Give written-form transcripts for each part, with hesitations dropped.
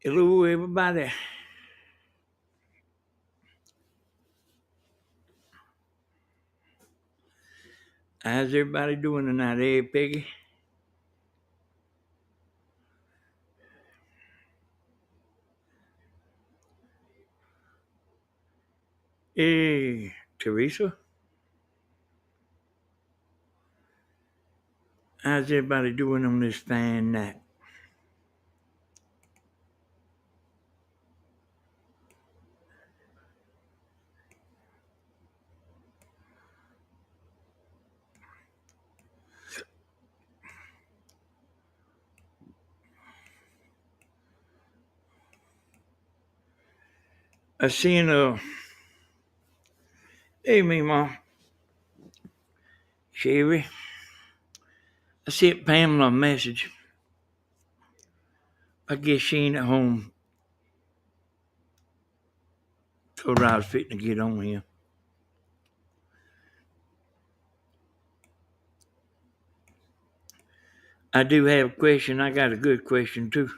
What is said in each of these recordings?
Hello, everybody. How's everybody doing tonight, Peggy? Hey, Teresa. How's everybody doing on this fine night? I seen hey, me, Mom, Sherry. I sent Pamela a message. I guess she ain't at home. Told her I was fitting to get on here. I do have a question. I got a good question, too.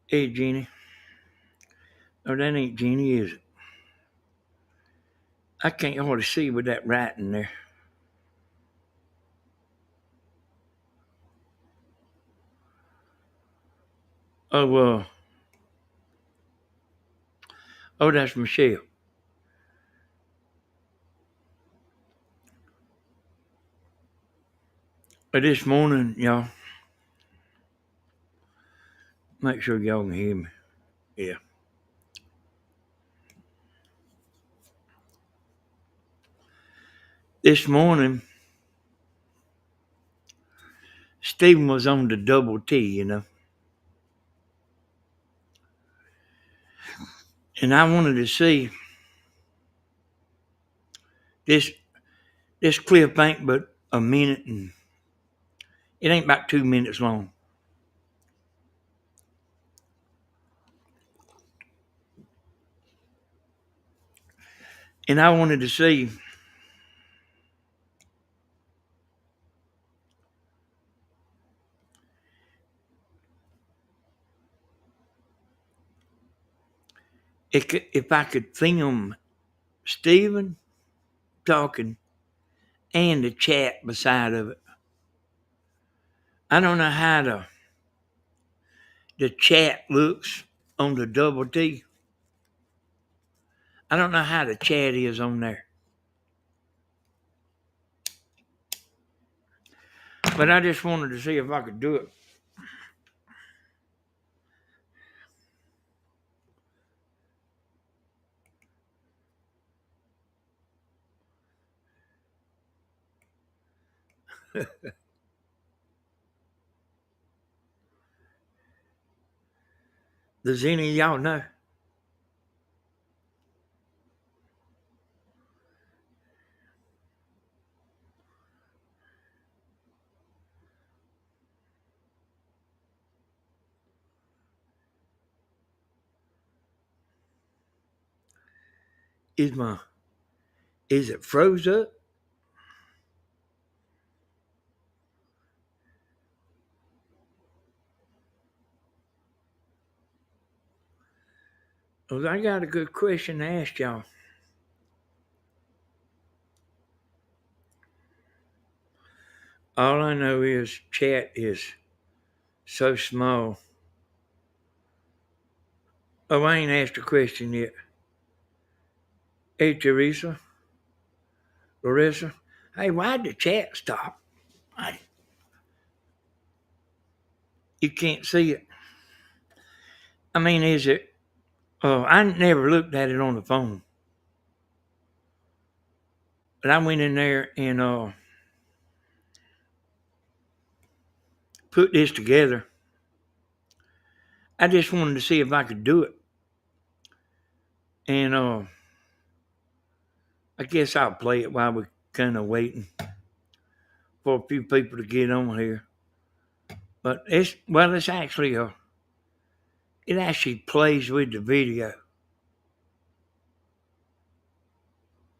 Hey, Jeannie. Oh, that ain't Jeannie, is it? I can't hardly see with that writing there. Oh, oh, that's Michelle. But this morning, y'all, make sure y'all can hear me. Yeah. This morning, Stephen was on the double T, and I wanted to see this. This clip ain't but a minute, and it ain't about 2 minutes long. And I wanted to see if I could film Stephen talking and the chat beside of it. I don't know how the chat looks on the double T. I don't know how the chat is on there. But I just wanted to see if I could do it. Does any of y'all know? Is it froze up? Well, I got a good question to ask y'all. All I know is chat is so small. Oh, I ain't asked a question yet. Hey, Teresa, Larissa. Hey, why'd the chat stop? You can't see it. I mean, is it? Oh, I never looked at it on the phone, but I went in there and put this together. I just wanted to see if I could do it, and I guess I'll play it while we're kind of waiting for a few people to get on here. But it's actually it actually plays with the video.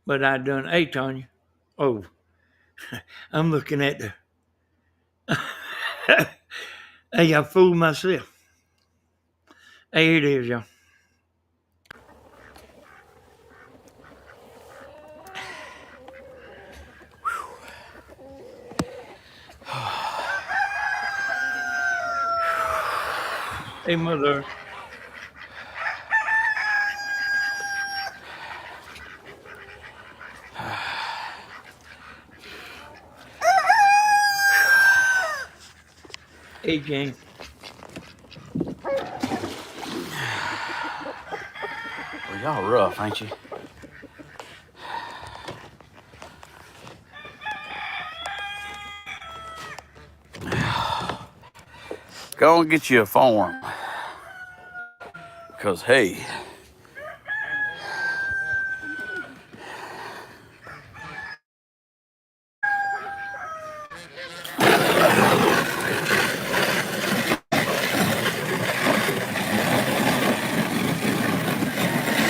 But I done. Hey, Tanya. Oh, I'm looking at the. Hey, I fooled myself. Hey, here it is, y'all. Hey, mother. Hey, Jane. Well, y'all rough, ain't you? Go and get you a form. Because, hey,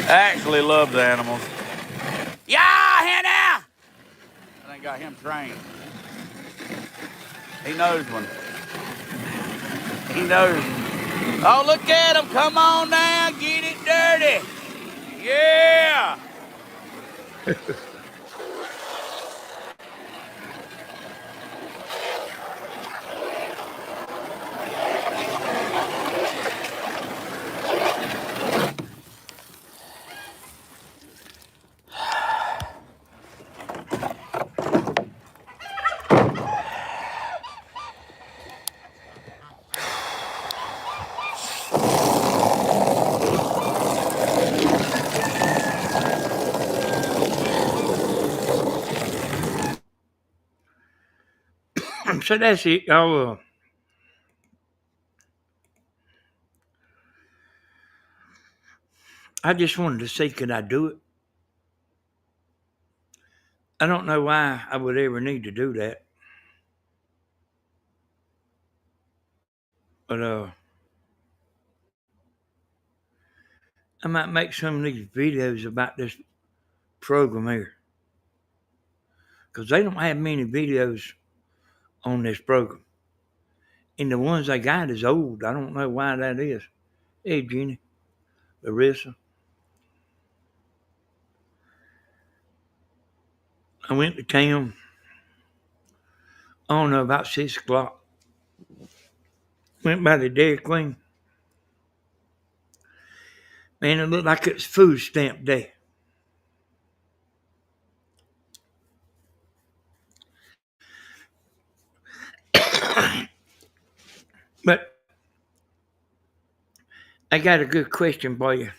I actually love the animals. Yeah, Hannah! I ain't got him trained. He knows one. He knows. Oh, look at him. Come on now. Get it dirty. Yeah. So that's it, y'all. I just wanted to see could I do it. I don't know why I would ever need to do that. But I might make some of these videos about this program here. Because they don't have many videos on this program. And the ones they got is old. I don't know why that is. Hey, Jenny, Larissa. I went to town, I don't know, about 6 o'clock. Went by the Dairy Queen. Man, it looked like it was food stamp day. But I got a good question for you.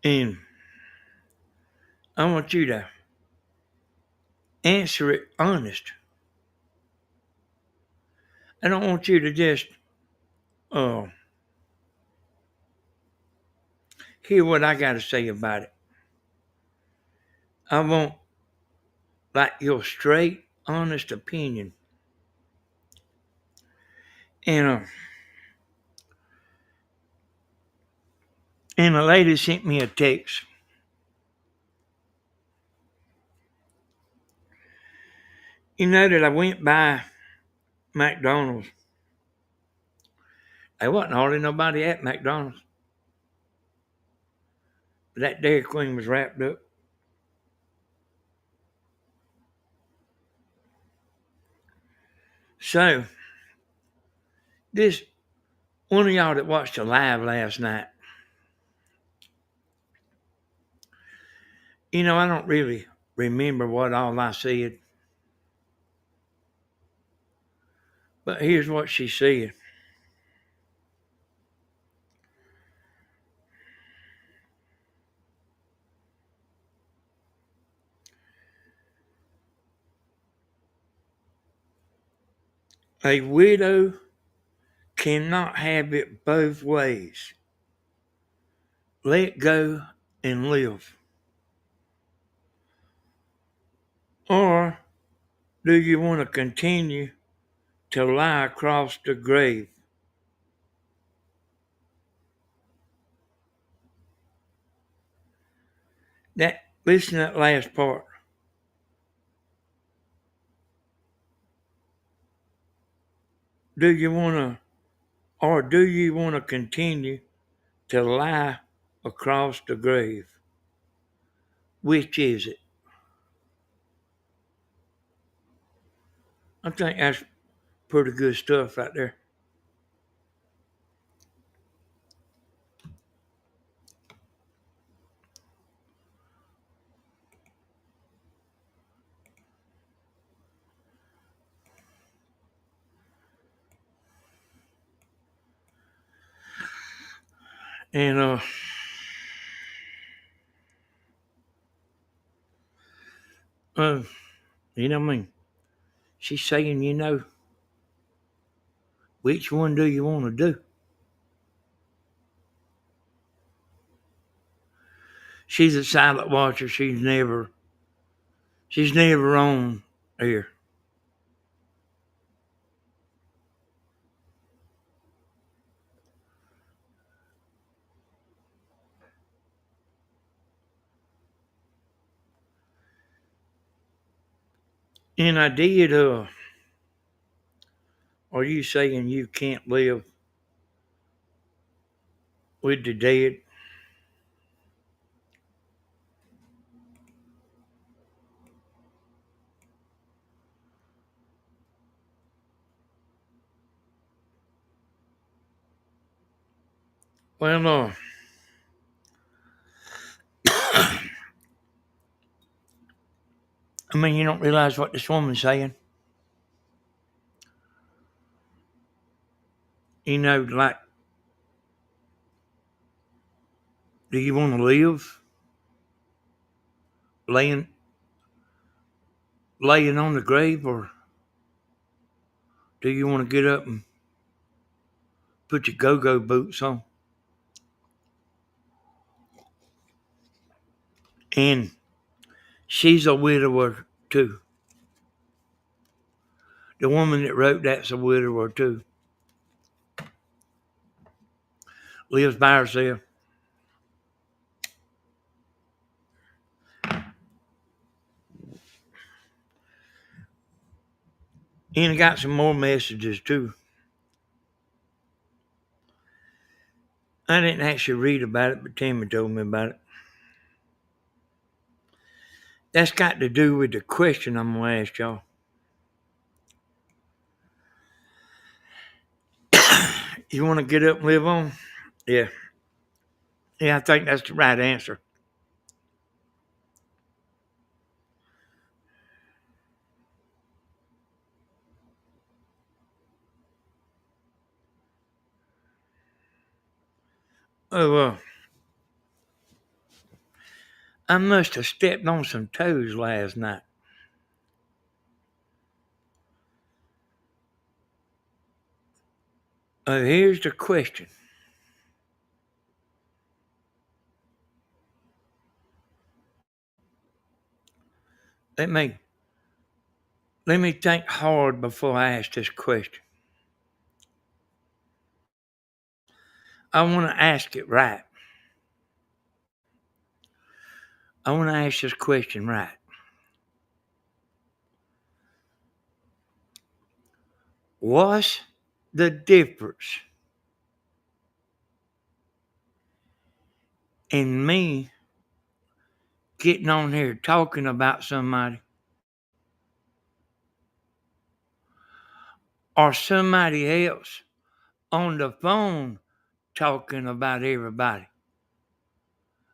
And I want you to answer it honest. I don't want you to just uh, hear what I got to say about it. I want like your straight, honest opinion. And a lady sent me a text. You know that I went by McDonald's. There wasn't hardly nobody at McDonald's. But that Dairy Queen was wrapped up. So, this one of y'all that watched the live last night, you know, I don't really remember what all I said. But here's what she said. A widow cannot have it both ways. Let go and live. Or do you want to continue to lie across the grave? Listen to that last part. do you want to, or do you want to continue to lie across the grave? Which is it? I think that's pretty good stuff right there. And uh, you know what I mean? She's saying, which one do you want to do? She's a silent watcher. She's never on here. And I did, are you saying you can't live with the dead? Well, I mean, you don't realize what this woman's saying. Like, do you want to live laying on the grave, or do you want to get up and put your go-go boots on? And she's a widower too. The woman that wrote that's a widower too. Lives by herself. And I got some more messages too. I didn't actually read about it, but Tammy told me about it. That's got to do with the question I'm going to ask y'all. You want to get up and live on? Yeah. Yeah, I think that's the right answer. Oh, I must have stepped on some toes last night. Here's the question. Let me think hard before I ask this question. I want to ask it right. I want to ask this question right. What's the difference in me getting on here talking about somebody or somebody else on the phone talking about everybody?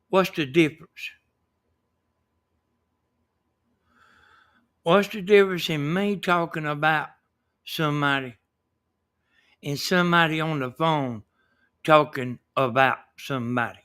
What's the difference? What's the difference in me talking about somebody and somebody on the phone talking about somebody?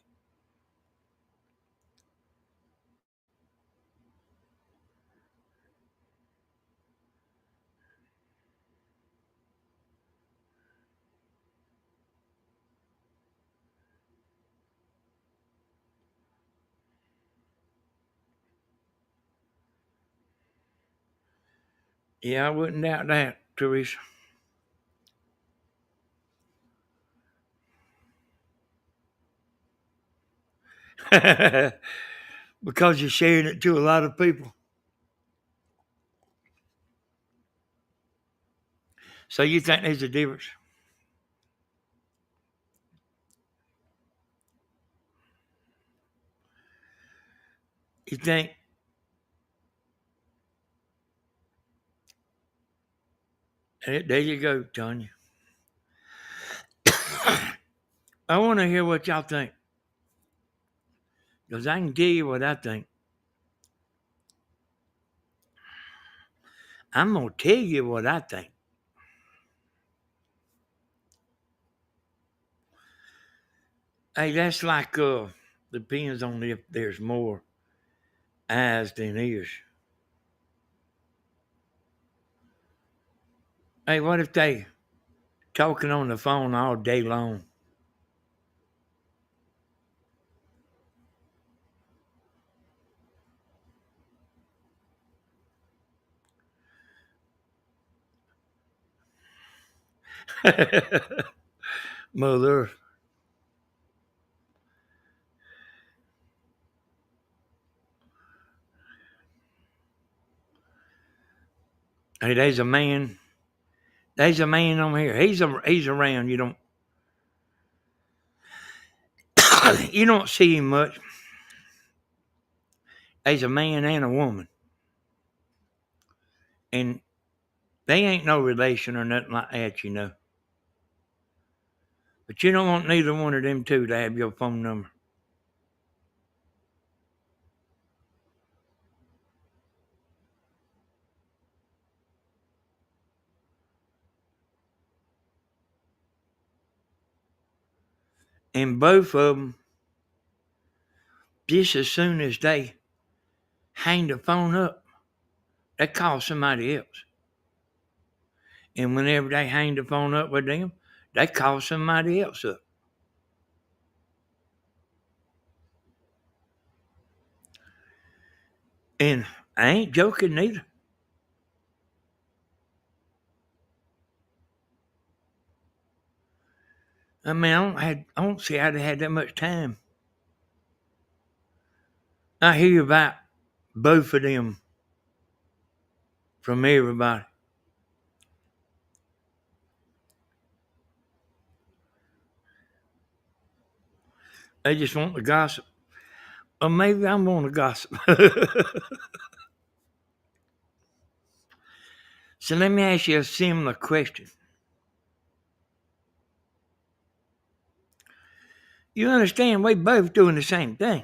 Yeah, I wouldn't doubt that, Teresa. Because you're sharing it to a lot of people. So you think there's a difference? You think? There you go, Tanya. I want to hear what y'all think. Because I can tell you what I think. I'm going to tell you what I think. Hey, that's like, depends on if there's more eyes than ears. Hey, what if they talking on the phone all day long? Mother. Hey, there's a man. There's a man on here. He's around. You don't see him much. There's a man and a woman, and they ain't no relation or nothing like that. But you don't want neither one of them two to have your phone number. And both of them, just as soon as they hang the phone up, they call somebody else. And whenever they hang the phone up with them, they call somebody else up. And I ain't joking neither. I mean, I don't see how they had that much time. I hear about both of them from everybody. They just want the gossip. Or maybe I'm going to gossip. So let me ask you a similar question. You understand we both doing the same thing.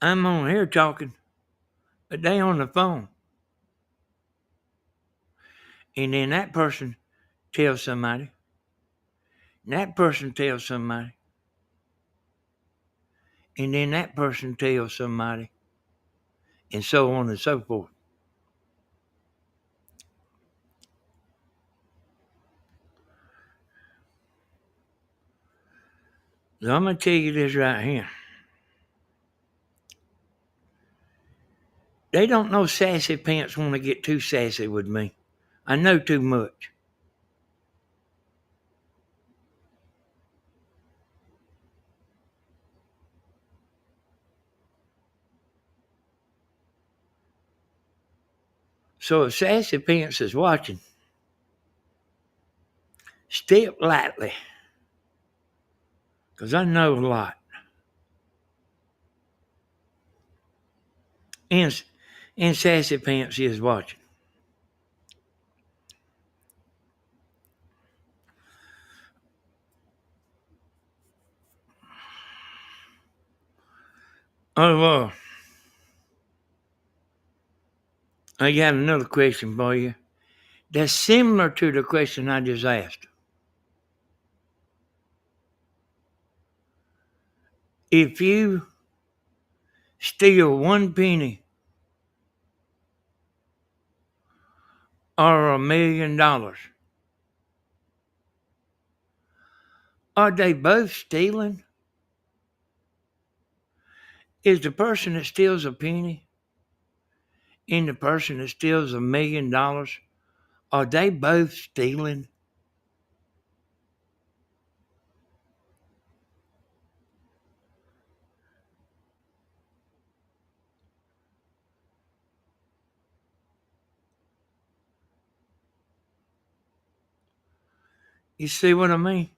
I'm on here talking, but they on the phone. And then that person tells somebody. And that person tells somebody. And then that person tells somebody. And so on and so forth. So I'm going to tell you this right here. They don't know sassy pants want to get too sassy with me. I know too much. So if sassy pants is watching, step lightly. Because I know a lot. And sassy pants is watching. Oh, I got another question for you. That's similar to the question I just asked. If you steal 1 penny or $1,000,000, are they both stealing? Is the person that steals a penny and the person that steals $1,000,000, are they both stealing? You see what I mean?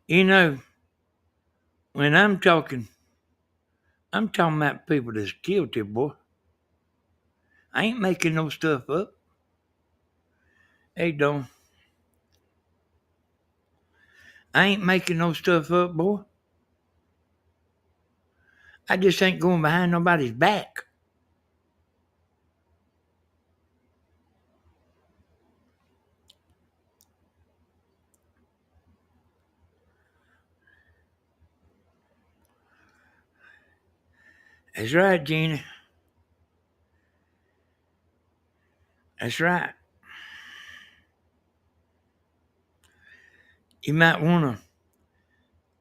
You know, when I'm talking about people that's guilty, boy. I ain't making no stuff up. Hey, don't. I ain't making no stuff up, boy. I just ain't going behind nobody's back. That's right, Gina. That's right. You might want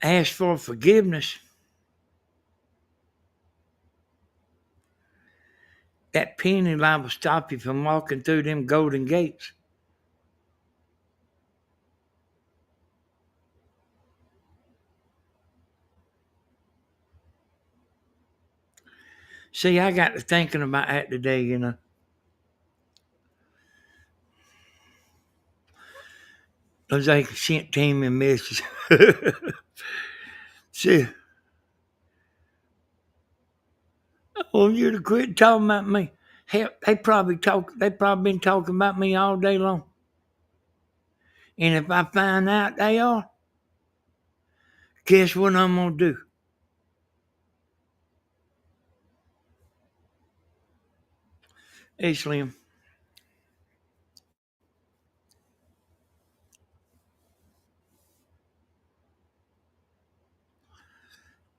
to ask for forgiveness. That penny line will stop you from walking through them golden gates. See, I got to thinking about that today, you know. Jose sent Tammy a message. See, I want you to quit talking about me. Hell, they probably been talking about me all day long. And if I find out they are, guess what I'm gonna do? Hey Slim,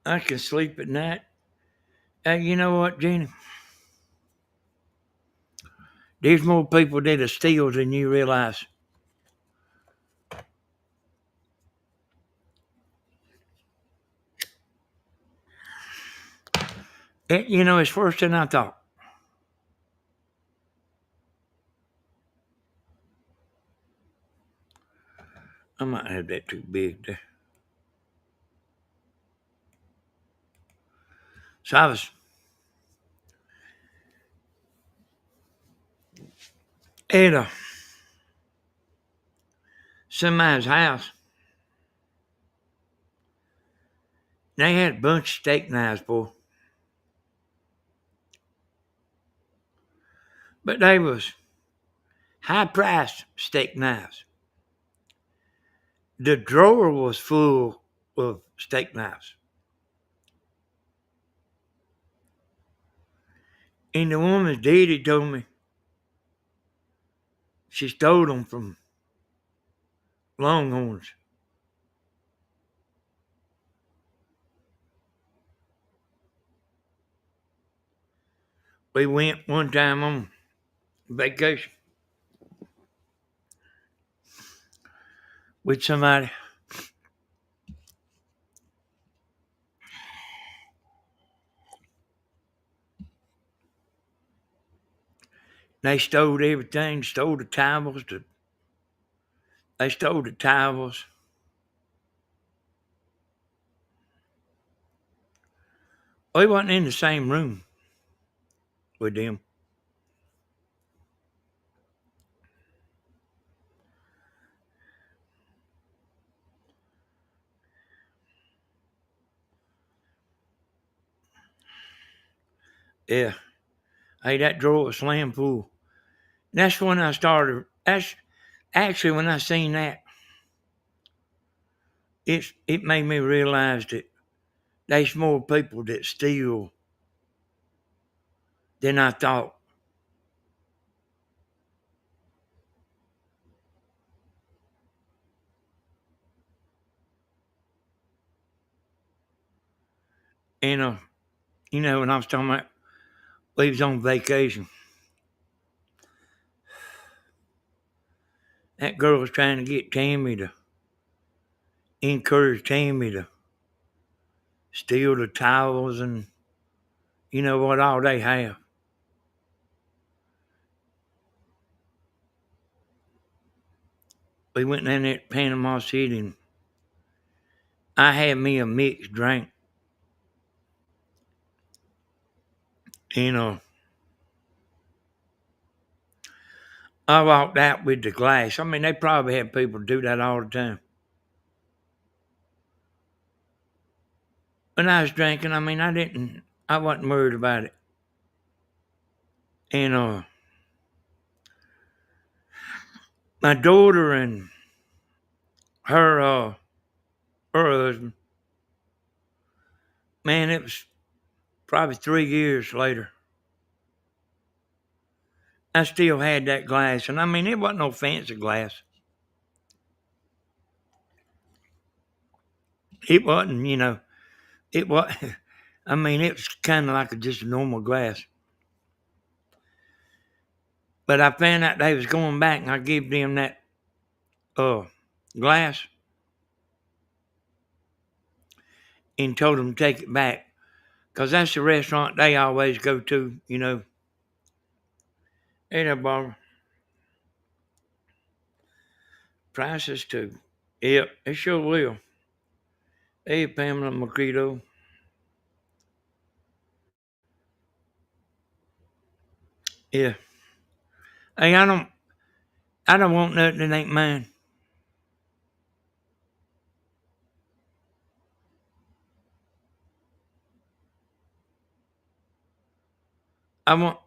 I can sleep at night. You know what, Gina? There's more people that are steals than you realize. You know, it's worse than I thought. I might have that too big there. So I was at somebody's house. They had a bunch of steak knives, boy. But they was high-priced steak knives. The drawer was full of steak knives. And the woman's daddy told me she stole them from Longhorns. We went one time on vacation with somebody. They stole everything, stole the towels. They stole the towels. We wasn't in the same room with them. Yeah. Hey, that drawer was slam full. That's when I started. That's actually when I seen that. It made me realize that there's more people that steal than I thought. And you know, when I was talking about we was on vacation, that girl was trying to get Tammy to encourage Tammy to steal the towels and you know what all they have. We went down there to Panama City and I had me a mixed drink. You know, I walked out with the glass. I mean, they probably have people do that all the time. When I was drinking, I mean, I wasn't worried about it. And my daughter and her husband, man, it was probably 3 years later. I still had that glass, and I mean, it wasn't no fancy glass. It wasn't, it was. I mean, it was kind of like just a normal glass. But I found out they was going back, and I gave them that glass and told them to take it back, because that's the restaurant they always go to, Hey there, Barbara. Prices too. Yep, it sure will. Hey, Pamela Macredo. Yeah. Hey, I don't want nothing that ain't mine. I want.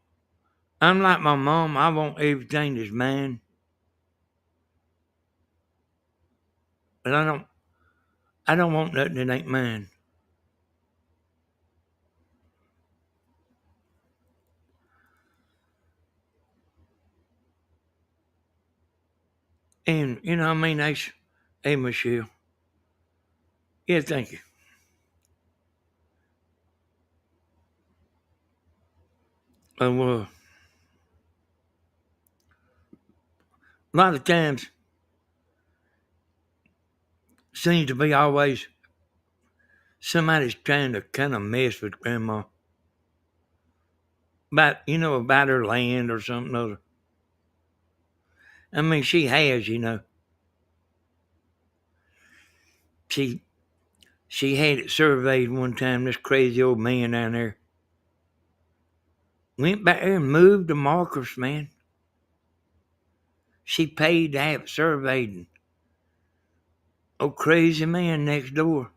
I'm like my mom. I want everything that's mine, but I don't. I don't want nothing that ain't mine. And I mean, hey, Michelle. Yeah, thank you. A lot of times seems to be always somebody's trying to kind of mess with Grandma about her land or something other. I mean, she has, she she had it surveyed one time. This crazy old man down there went back there and moved the markers, man. She paid to have it surveyed. And old crazy man next door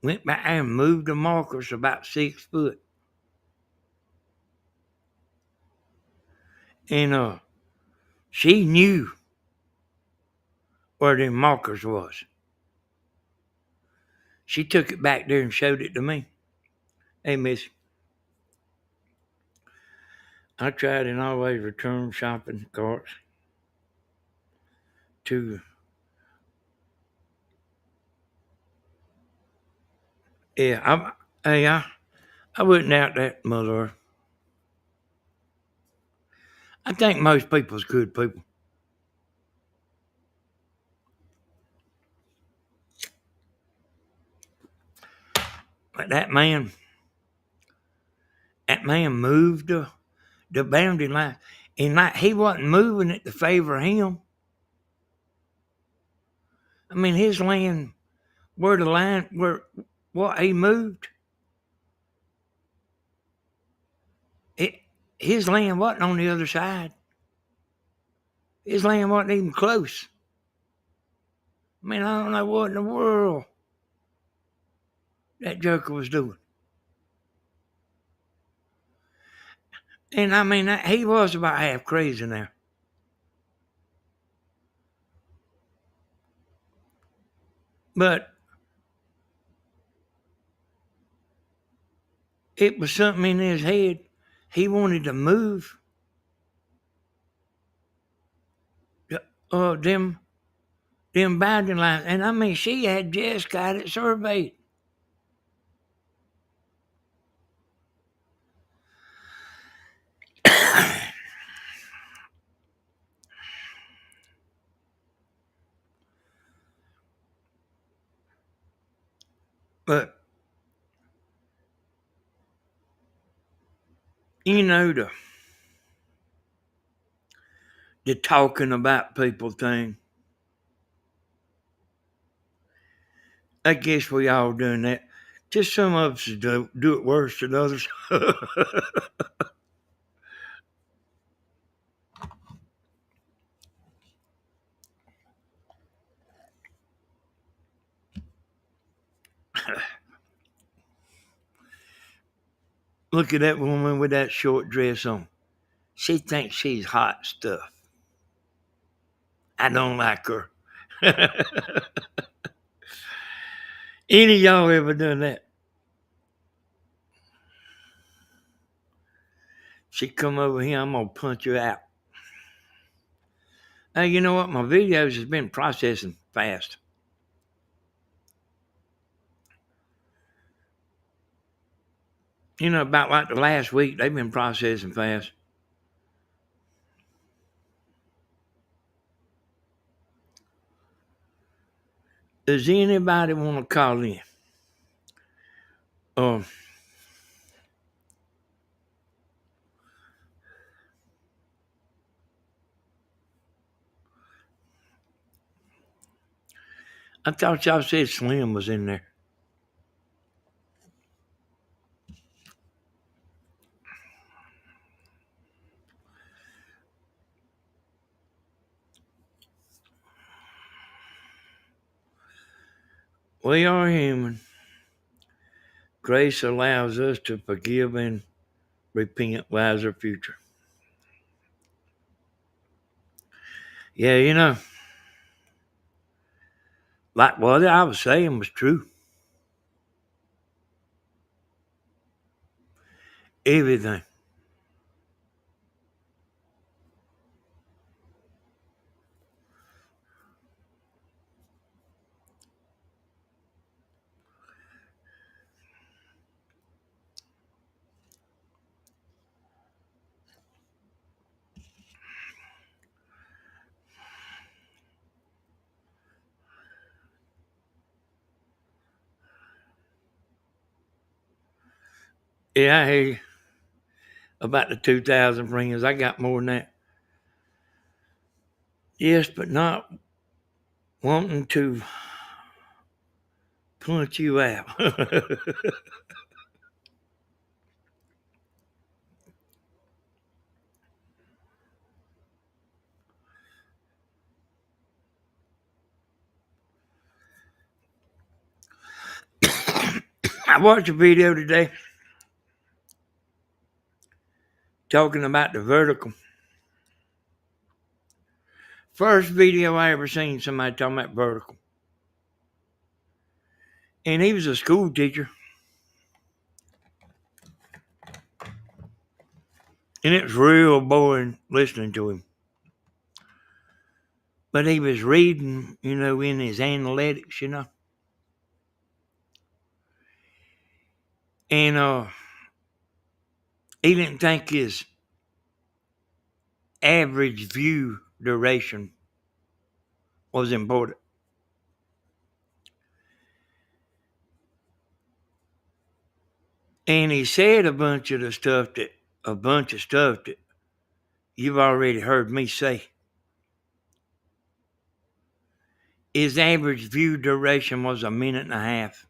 went back there and moved the markers about 6 foot. And she knew where them markers was. She took it back there and showed it to me. Hey, miss, I tried and always return shopping carts to, I wouldn't doubt that, mother. I think most people's good people. But that man moved the boundary line. And like he wasn't moving it to favor him. I mean, his land, where what he moved, it, his land wasn't on the other side. His land wasn't even close. I mean, I don't know what in the world that joker was doing. And I mean, he was about half crazy now. But it was something in his head. He wanted to move them boundary lines. And I mean, she had just got it surveyed. But the talking about people thing. I guess we all doing that. Just some of us do it worse than others. Look at that woman with that short dress on. She thinks she's hot stuff. I don't like her. Any of y'all ever done that? She come over here, I'm gonna punch her out. Hey, you know what? My videos has been processing fast. You know, about like the last week, they've been processing fast. Does anybody want to call in? Um, I thought y'all said Slim was in there. We are human. Grace allows us to forgive and repent. Wiser future. Yeah, you know, like what I was saying was true. Everything. Yeah, I hear you about the 2,000 friends. I got more than that. Yes, but not wanting to punch you out. I watched a video today talking about the vertical. First video I ever seen somebody talking about vertical. And he was a school teacher. And it was real boring listening to him. But he was reading, you know, in his analytics, you know. And he didn't think his average view duration was important. And he said a bunch of stuff that you've already heard me say. His average view duration was 1.5 minutes.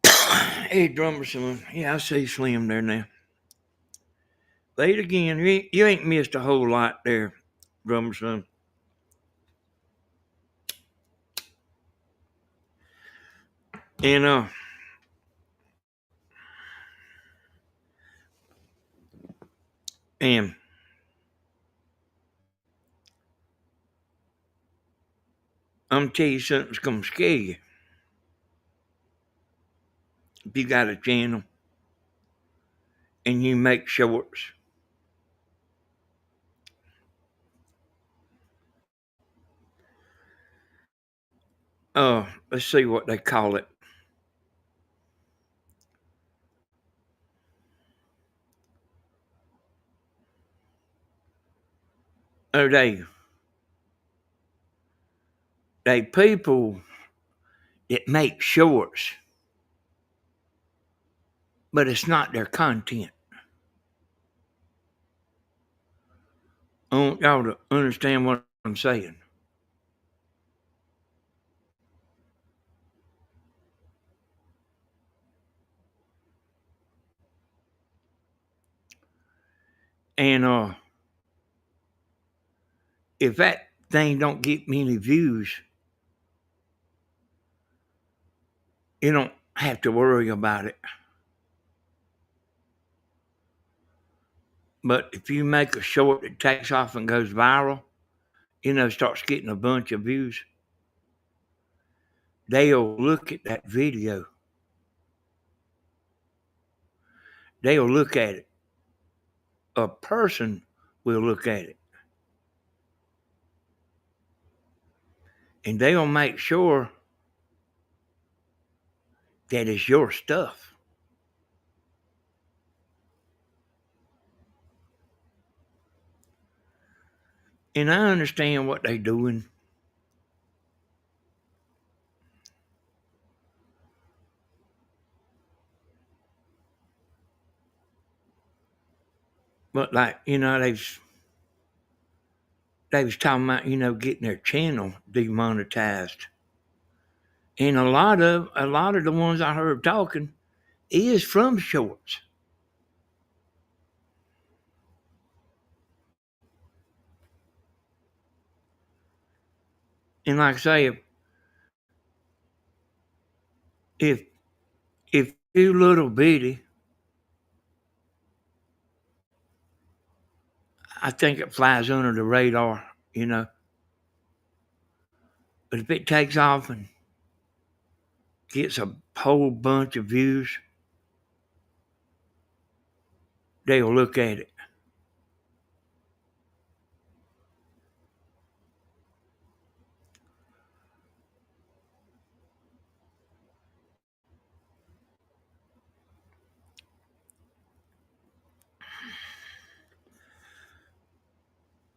Hey, drummer son. Yeah, I see Slim there now. Say it again. You ain't missed a whole lot there, drummer son. And and I'm tell you something's gonna scare you if you got a channel and you make shorts. Let's see what they call it. Oh, they people that make shorts, but it's not their content. I want y'all to understand what I'm saying. And if that thing don't get many views, you don't have to worry about it. But if you make a short that takes off and goes viral, starts getting a bunch of views, they'll look at that video. They'll look at it. A person will look at it. And they'll make sure that it's your stuff. And I understand what they're doing. But they was talking about, getting their channel demonetized. And a lot of the ones I heard talking is from shorts. And like I say, if you little bitty, I think it flies under the radar, But if it takes off and gets a whole bunch of views, they'll look at it.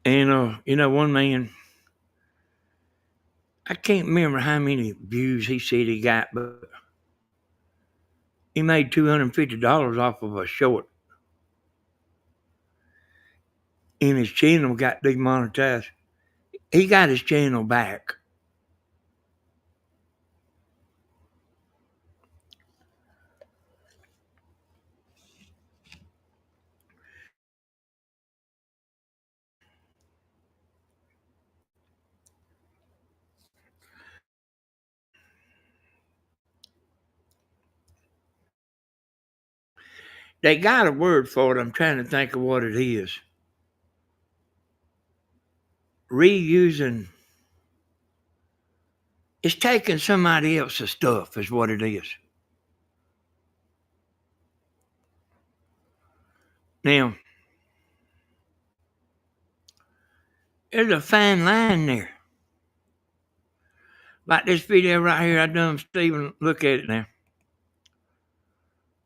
And one man, I can't remember how many views he said he got, but he made $250 off of a short. And his channel got demonetized. He got his channel back. They got a word for it. I'm trying to think of what it is. Reusing. It's taking somebody else's stuff is what it is. Now, there's a fine line there. Like this video right here, I done Steven look at it now.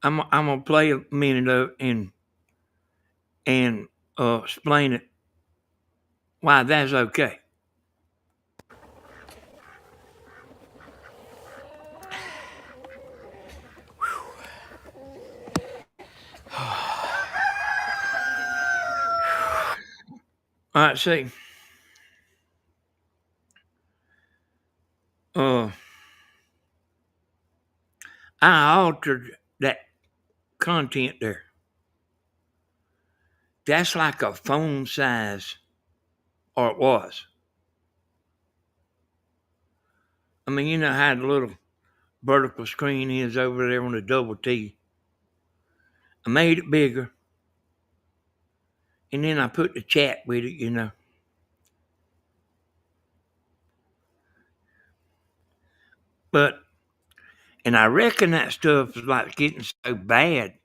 I'm gonna play a minute of it and explain it why that's okay. All right, see. I altered that content there. That's like a phone size, or it was. I mean, you know how the little vertical screen is over there on the double T. I made it bigger, and then I put the chat with it, And I reckon that stuff is like getting so bad.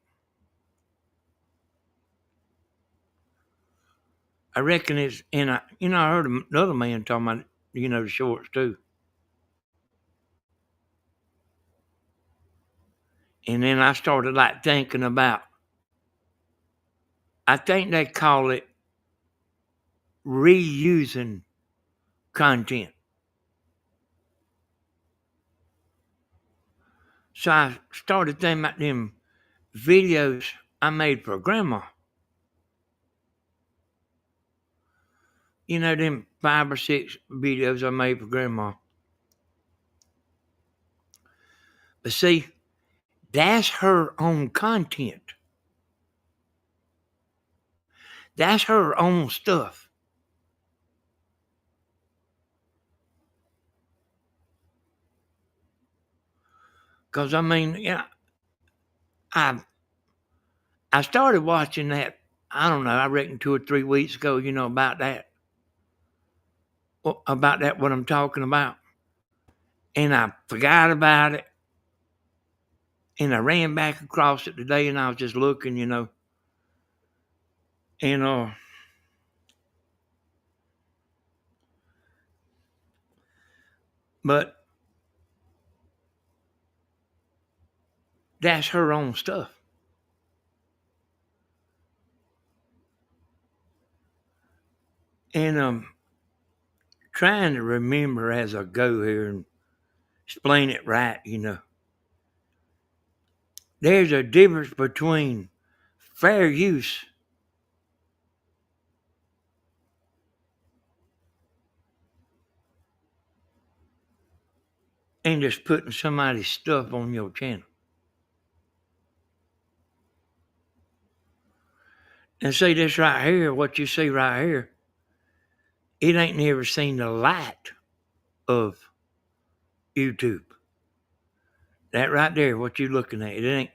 I reckon it's, and I heard another man talking about, the shorts too. And then I started thinking about, I think they call it reusing content. So I started thinking about them videos I made for grandma. Them 5 or 6 videos I made for grandma. But see, that's her own content. That's her own stuff. Because, I mean, yeah, I I started watching that, I don't know, I reckon 2 or 3 weeks ago, about that. About that, what I'm talking about. And I forgot about it. And I ran back across it today and I was just looking, and but that's her own stuff. And trying to remember as I go here and explain it right. There's a difference between fair use and just putting somebody's stuff on your channel. And see this right here, what you see right here, it ain't never seen the light of YouTube. That right there, what you looking at, it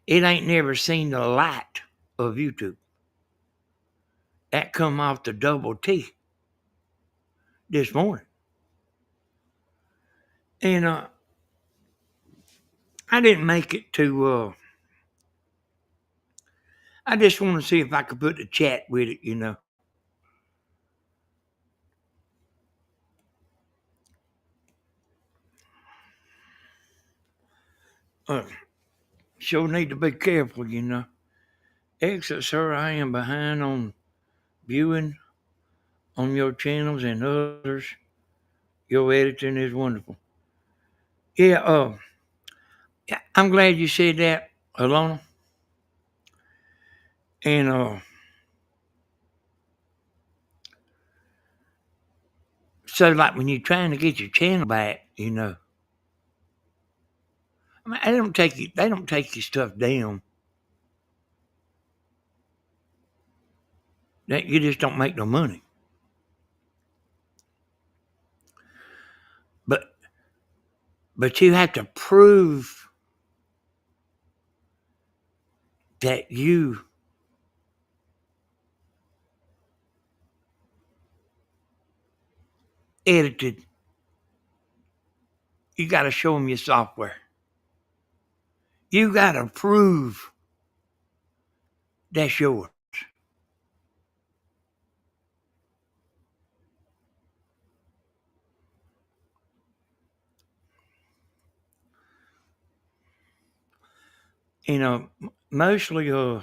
ain't never seen the light of YouTube. That come off the double T this morning. And I didn't make it to I just want to see if I could put the chat with it. Uh, sure need to be careful. Exit, sir, I am behind on viewing on your channels and others. Your editing is wonderful. Yeah, yeah, I'm glad you said that, Alona. And so like when you're trying to get your channel back, I mean, they don't take your stuff down. That you just don't make no money. But you have to prove that you edited. You got to show them your software. You got to prove that's yours. Mostly the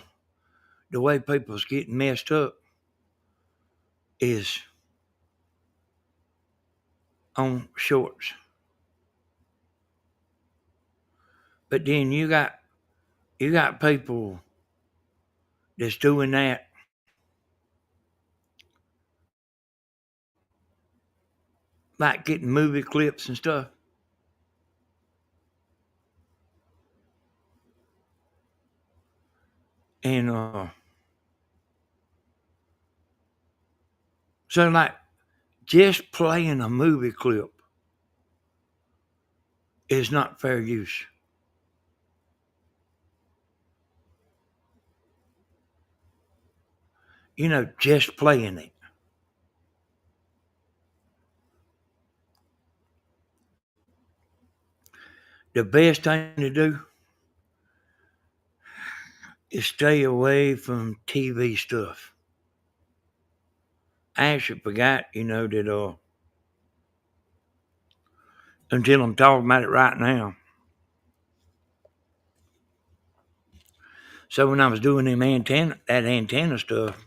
way people's getting messed up is on shorts. But then you got people that's doing that like getting movie clips and stuff. And so like just playing a movie clip is not fair use. Just playing it. The best thing to do is stay away from TV stuff. I actually forgot, that until I'm talking about it right now. So when I was doing that antenna stuff,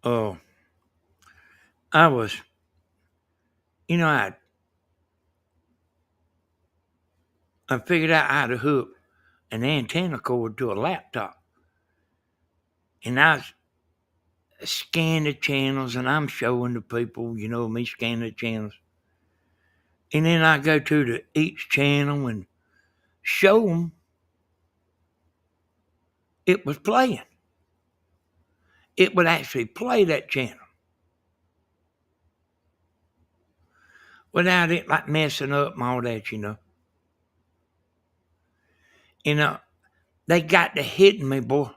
uh, I was, I figured out how to hook an antenna cord to a laptop, and I was scanning the channels, and I'm showing the people, me scanning the channels, and then I go to each channel and show them it was playing. It would actually play that channel. without it like messing up and all that, You know, they got to hitting me, boy.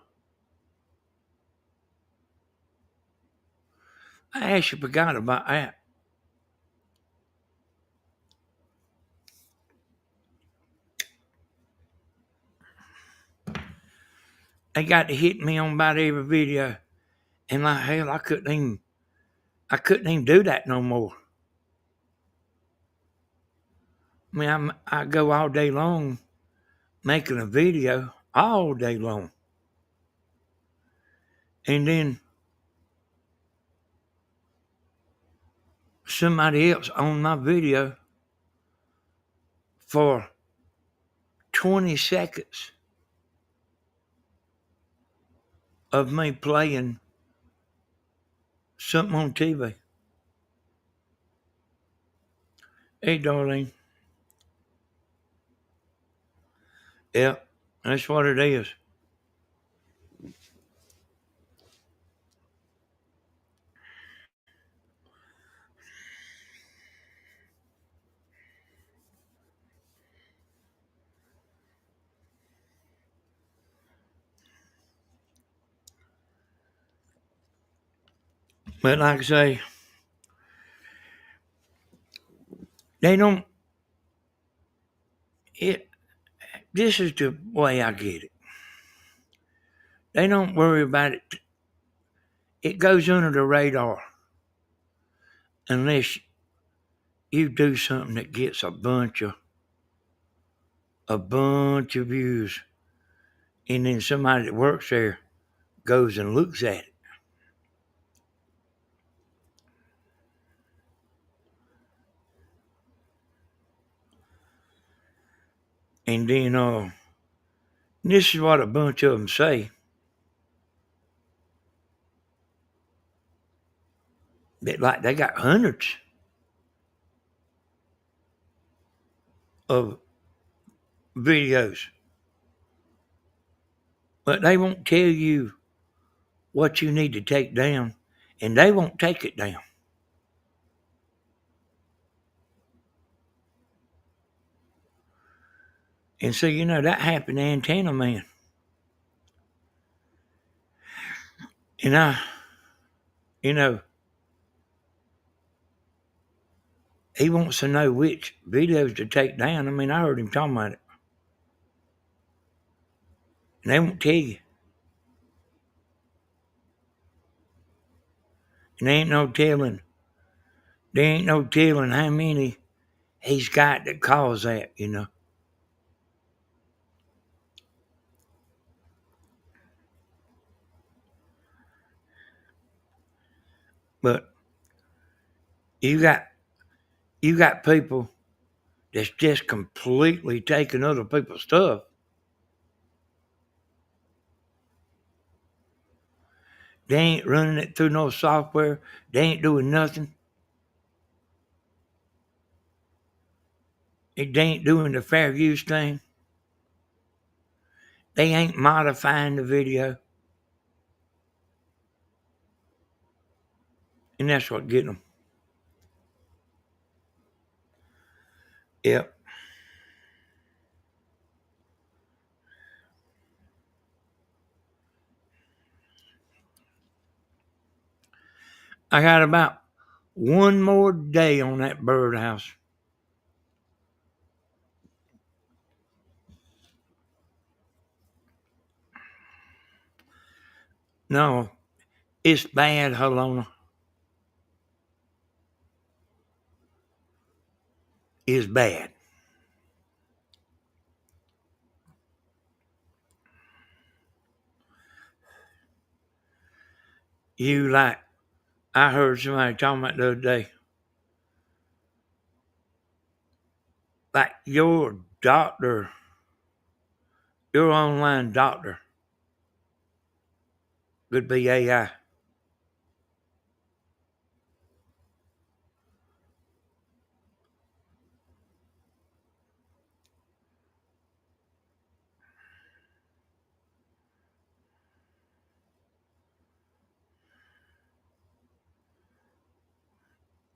I actually forgot about that. They got to hit me on about every video. And like hell, I couldn't even do that no more. I mean, I go all day long making a video, all day long. And then somebody else on my video for 20 seconds of me playing something on TV. Hey, darling. Yeah, that's what it is. But like I say, they don't, it, this is the way I get it. They don't worry about it. It goes under the radar unless you do something that gets a bunch of views, and then somebody that works there goes and looks at it. And then this is what a bunch of them say. That like they got hundreds of videos, but they won't tell you what you need to take down, and they won't take it down. And so that happened to Antenna Man, and you know, he wants to know which videos to take down. I mean, I heard him talking about it, and they won't tell you. And there ain't no telling how many he's got that cause that. But you got people that's just completely taking other people's stuff. They ain't running it through no software. They ain't doing nothing. They ain't doing the fair use thing. They ain't modifying the video. And that's what getting them. Yep. I got about one more day on that birdhouse. No, it's bad, Helena. It's bad. I heard somebody talking about the other day, like your doctor, your online doctor could be AI.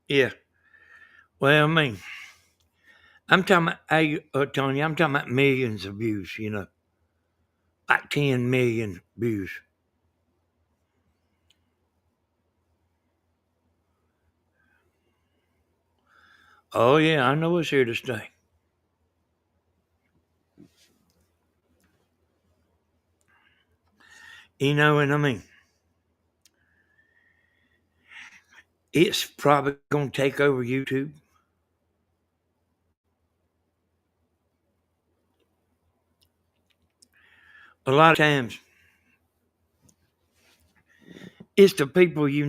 Yeah. Well, I mean, I'm talking about, hey, Tony, I'm talking about millions of views, like 10 million views. Oh, yeah, I know it's here to stay. And I mean, it's probably going to take over YouTube. A lot of times, it's the people you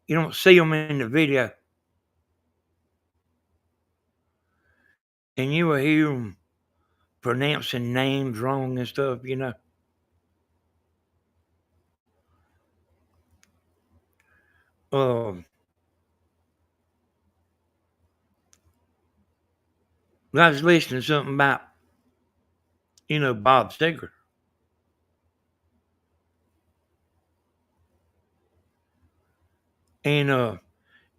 don't see them in the video, and you will hear them pronouncing names wrong and stuff. Um, I was listening to something about, Bob Seger, and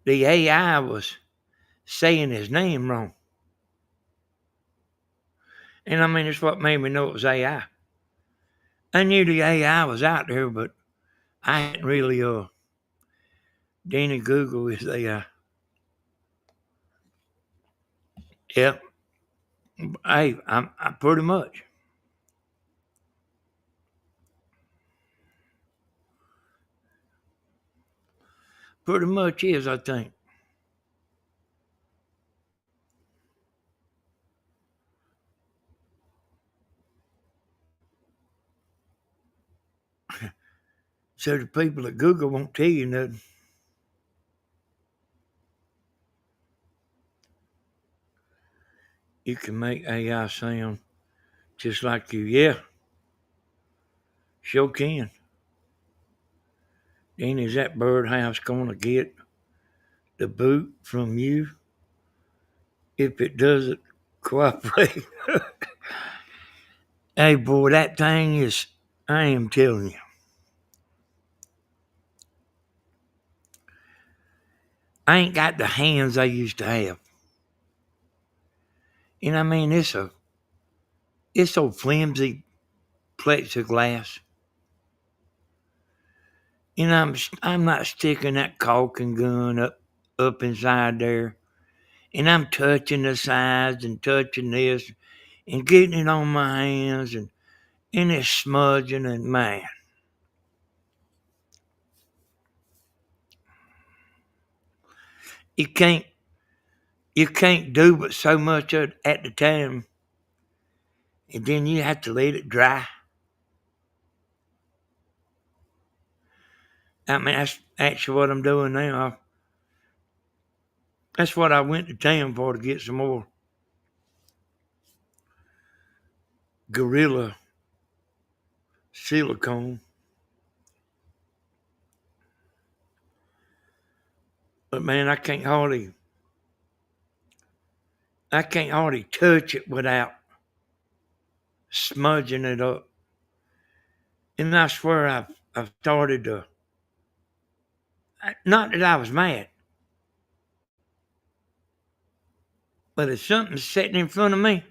the AI was saying his name wrong. And I mean, it's what made me know it was AI. I knew the AI was out there, but I hadn't really, Danny Google is AI. Yep. Hey, I pretty much is, I think. So the people at Google won't tell you nothing. You can make AI sound just like you. Yeah, sure can. Then is that birdhouse going to get the boot from you if it doesn't cooperate? Hey, boy, that thing is, I am telling you, I ain't got the hands I used to have. And I mean, it's so flimsy plexiglass. And I'm not sticking that caulking gun up inside there. And I'm touching the sides and touching this and getting it on my hands and it's smudging and man. You can't you can't do but so much at the time and then you have to let it dry. I mean that's actually what I'm doing now. That's what I went to town for, to get some more Gorilla silicone. But man, I can't hardly touch it without smudging it up. And I swear I've started to, not that I was mad, but if something's sitting in front of me,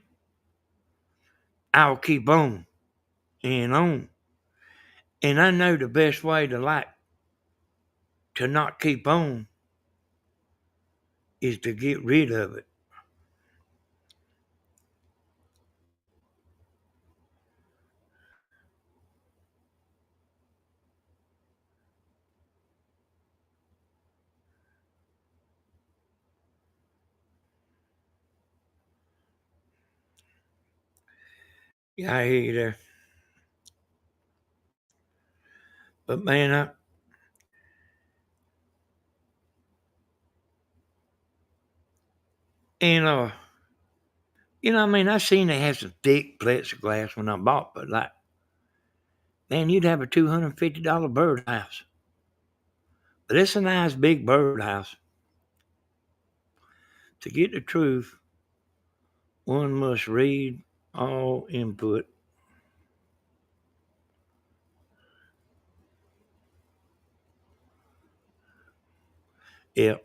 I'll keep on and on. And I know the best way to not keep on is to get rid of it. Yeah, I hear you there. But man, and I mean, I seen they had some thick plexiglass when I bought, but like, man, you'd have a $250 birdhouse. But it's a nice big birdhouse. To get the truth, one must read all input. Yep.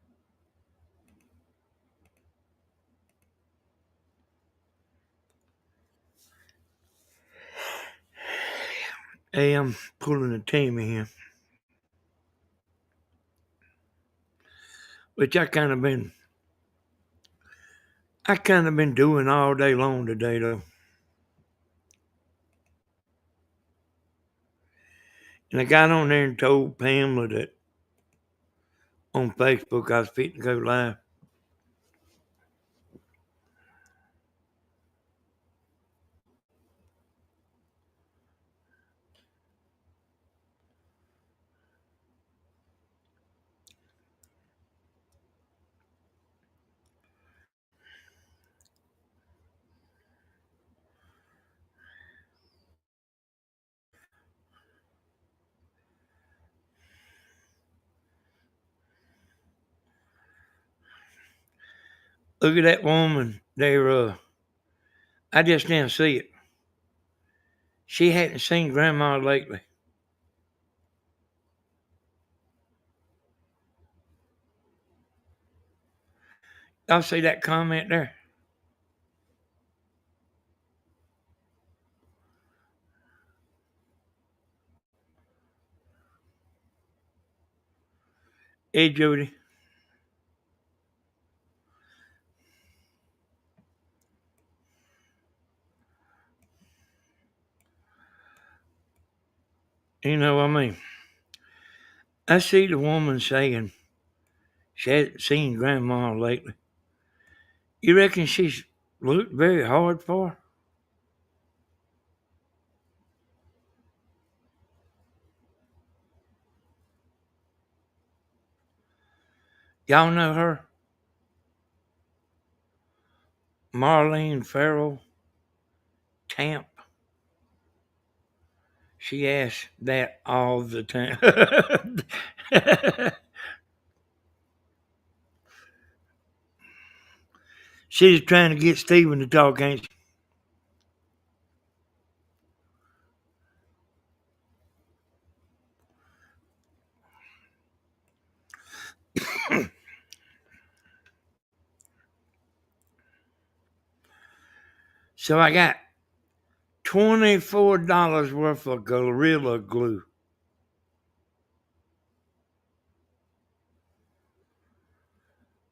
Hey, I'm pulling a Tammy here, which I kind of been doing all day long today though. And I got on there and told Pamela that on Facebook I was fitting to go live. Look at that woman there. I just didn't see it. She hadn't seen Grandma lately. Y'all see that comment there? Hey, Jody. You know what I mean? I see the woman saying she hasn't seen Grandma lately. You reckon she's looked very hard for her? Y'all know her? Marlene Farrell Tamp. She asks that all the time. She's trying to get Steven to talk, ain't she? So I got $24 worth of Gorilla Glue.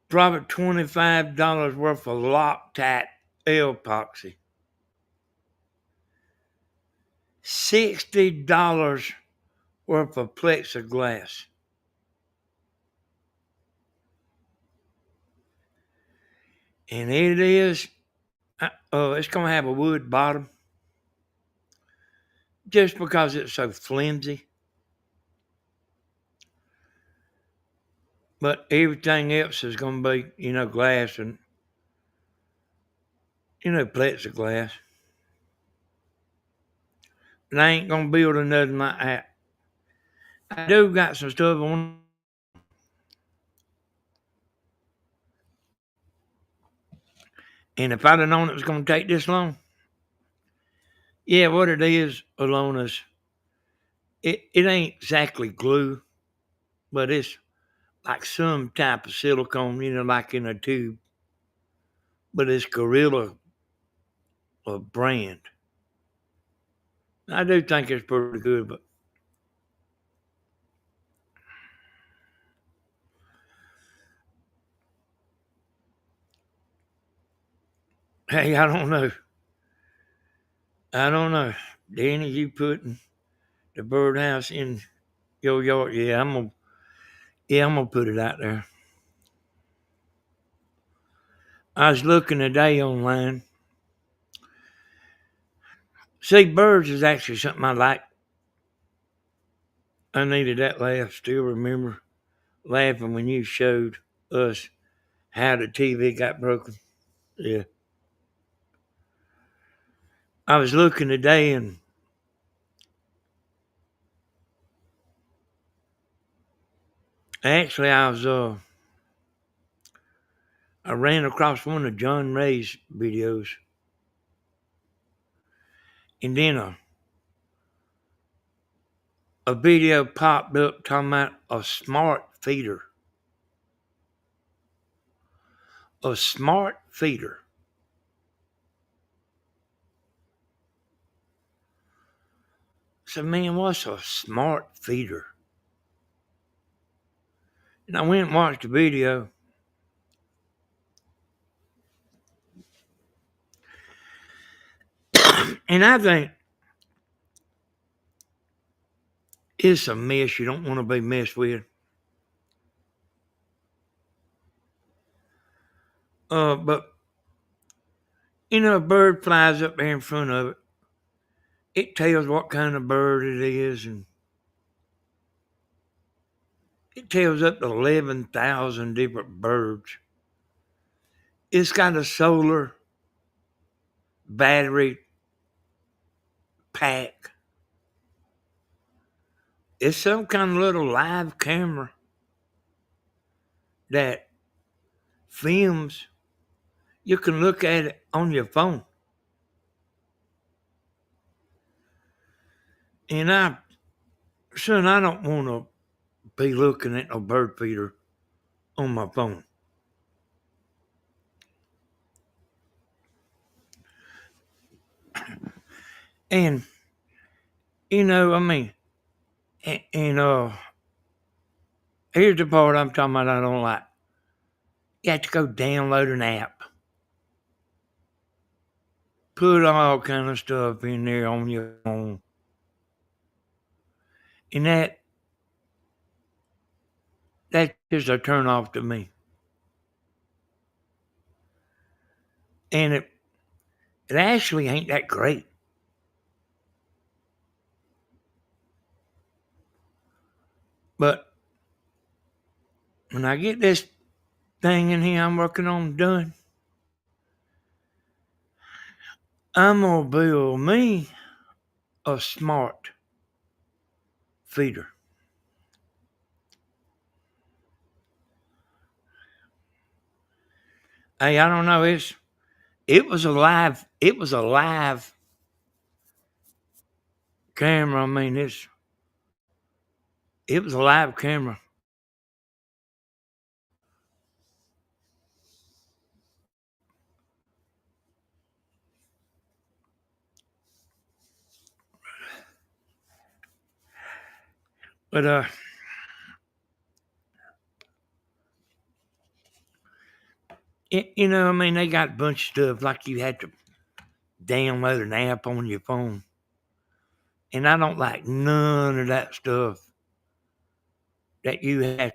Probably $25 worth of Loctite epoxy. $60 worth of plexiglass. And it's going to have a wood bottom just because it's so flimsy. But everything else is going to be, glass and, plexiglass. And I ain't going to build nothing like that. I do got some stuff on. And if I'd have known it was going to take this long, yeah, what it is, Alona's, it ain't exactly glue, but it's like some type of silicone, like in a tube. But it's Gorilla brand. I do think it's pretty good, but hey, I don't know. I don't know. Danny, you putting the birdhouse in your yard? Yeah, I'm gonna put it out there. I was looking today online. See, birds is actually something I like. I needed that laugh. Still remember laughing when you showed us how the TV got broken. Yeah. I was looking today and actually I ran across one of John Ray's videos and then a video popped up talking about a smart feeder. A smart feeder. said, man, what's a smart feeder? And I went and watched the video. And I think it's a mess you don't want to be messed with. But, a bird flies up there in front of it. It tells what kind of bird it is, and it tells up to 11,000 different birds. It's got a solar battery pack. It's some kind of little live camera that films. You can look at it on your phone. And I don't want to be looking at no bird feeder on my phone. And, I mean, and here's the part I'm talking about I don't like. You have to go download an app. Put all kind of stuff in there on your phone. And that's just a turn off to me. And it actually ain't that great. But when I get this thing in here I'm working on done, I'm gonna build me a smart feeder. Hey, I don't know. It was a live camera. I mean, it was a live camera. But I mean, they got a bunch of stuff like you had to download an app on your phone, and I don't like none of that stuff that you have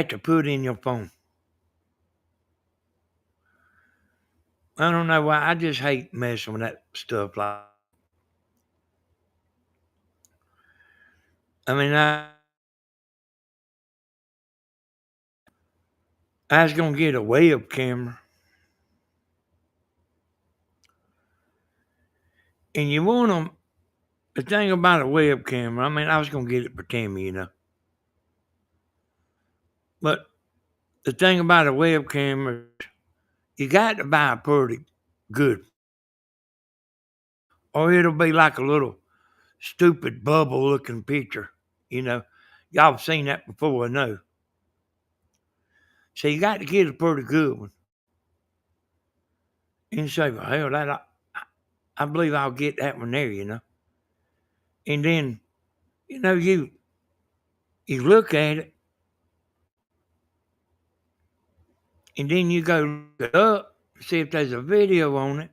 to put in your phone. I don't know why. I just hate messing with that stuff. Like, I mean, I was gonna get a web camera, and you want them. The thing about a web camera, I mean, I was gonna get it for Tammy, but the thing about a web camera, you got to buy a pretty good, or it'll be like a little stupid bubble looking picture. Y'all have seen that before, I know. So you got to get a pretty good one. And you say, well, hell, I believe I'll get that one there, And then, you look at it, and then you go look it up, see if there's a video on it.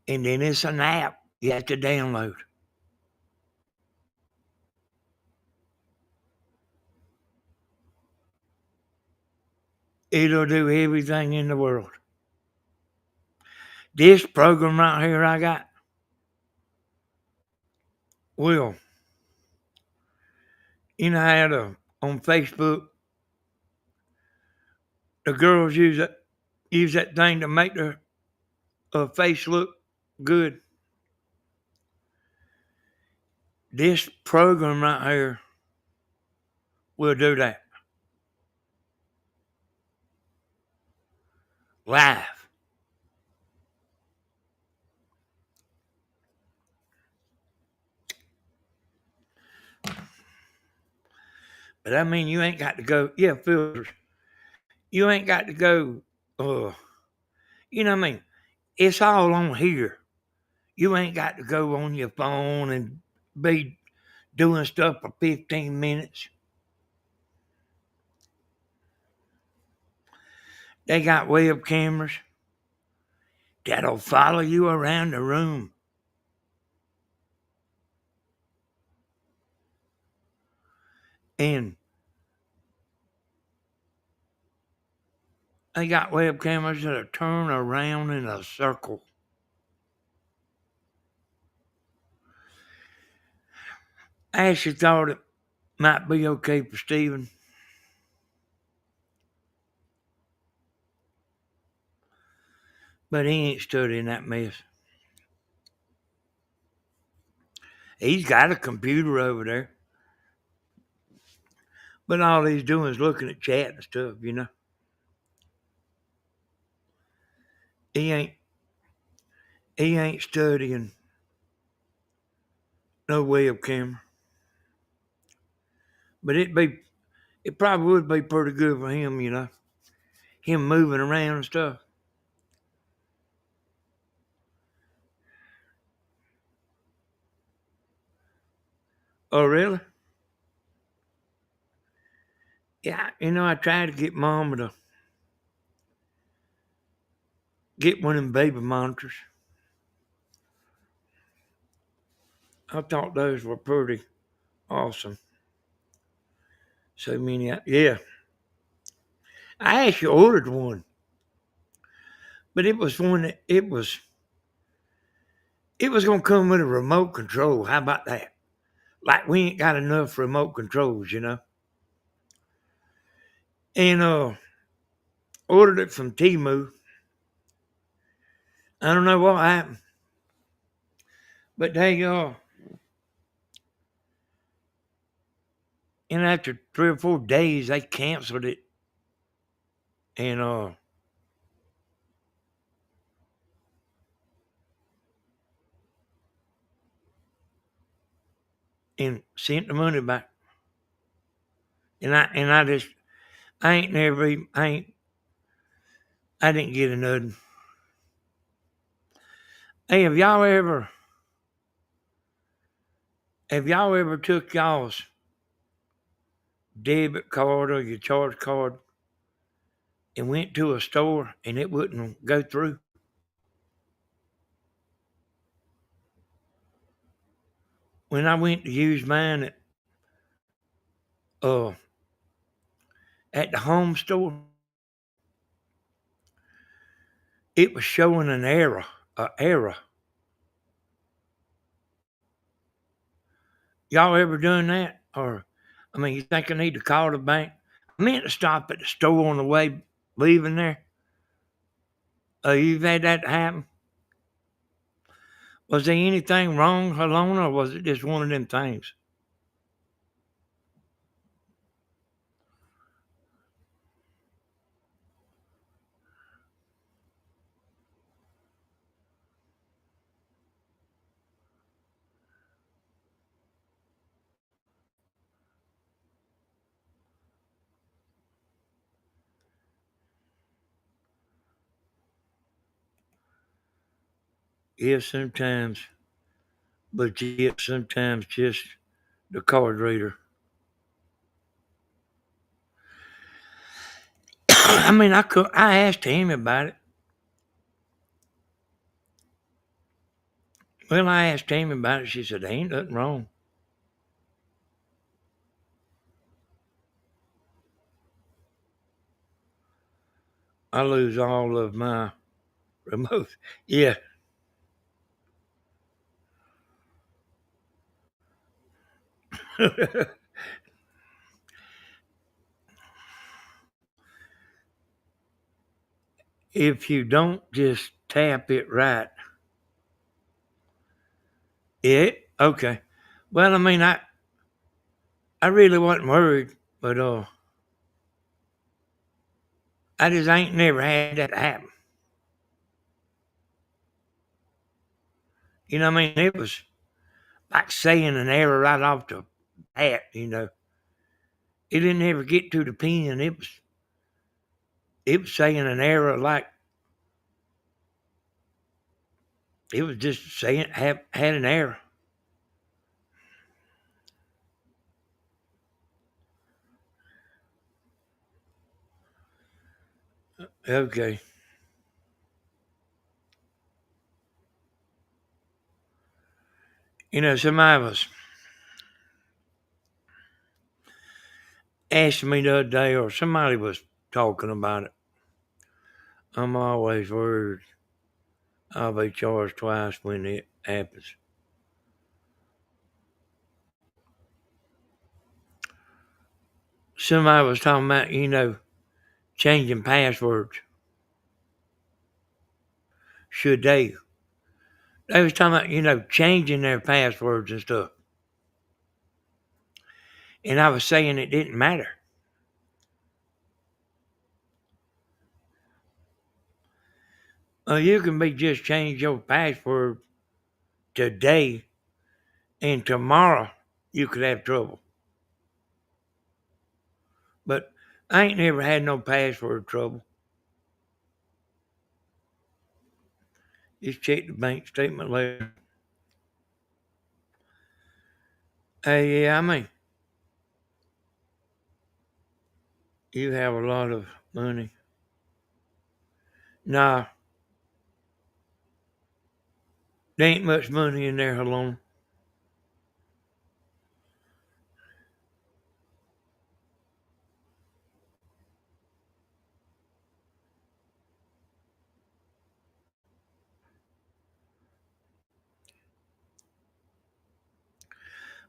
And then it's an app you have to download. It'll do everything in the world. This program right here I got will, I had on Facebook, the girls use that thing to make their face look good. This program right here will do that. Live. But I mean, you ain't got to go, filters. You ain't got to go, you know what I mean? It's all on here. You ain't got to go on your phone and be doing stuff for 15 minutes. They got web cameras that'll follow you around the room. And they got web cameras that'll turn around in a circle. I actually thought it might be okay for Stephen. But he ain't studying that mess. He's got a computer over there. But all he's doing is looking at chat and stuff, you know. He ain't studying no web camera. But it probably would be pretty good for him, you know. Him moving around and stuff. Oh, really? Yeah, you know, I tried to get Mama to get one of them baby monitors. I thought those were pretty awesome. So many, yeah. I actually ordered one, but it was one that it was gonna come with a remote control. How about that? Like we ain't got enough remote controls, you know. And ordered it from Temu. I don't know what happened, but they and after 3 or 4 days they canceled it, and and sent the money back. And I just I ain't never even, I didn't get a nothing. Hey, have y'all ever took y'all's debit card or your charge card and went to a store and it wouldn't go through? When I went to use mine uh at the home store, it was showing an error. Y'all ever done that? Or, I mean, you think I need to call the bank? I meant to stop at the store on the way leaving there. You've had that happen? Was there anything wrong, Alona, or was it just one of them things? Yeah, sometimes, but yet sometimes just the card reader. I mean, I asked Amy about it. Well, I asked Amy about it. She said, there ain't nothing wrong. I lose all of my remote. Yeah. If you don't just tap it right. Okay. Well, I mean, I really wasn't worried, but I just ain't never had that happen. You know what I mean? It was like saying an error right off the bat, you know. It didn't ever get to the pen. It was saying an error like It was just saying had an error. Okay. Somebody was asking me the other day, or somebody was talking about it. I'm always worried I'll be charged twice when it happens. Somebody was talking about, changing passwords. Should they? They was talking about, changing their passwords and stuff. And I was saying it didn't matter. You can be just change your password today, and tomorrow you could have trouble. But I ain't never had no password trouble. Just check the bank statement later. Hey, yeah, I mean, you have a lot of money. Nah, there ain't much money in there alone.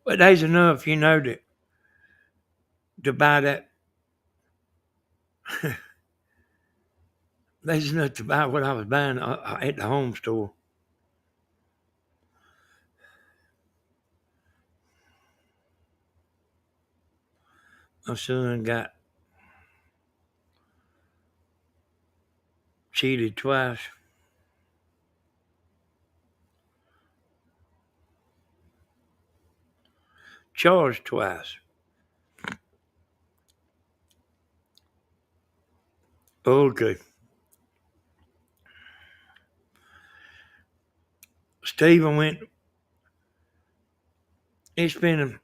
But there's enough, to buy that. There's enough to buy what I was buying at the home store. My son got cheated twice, charged twice. Okay. Stephen went, it's been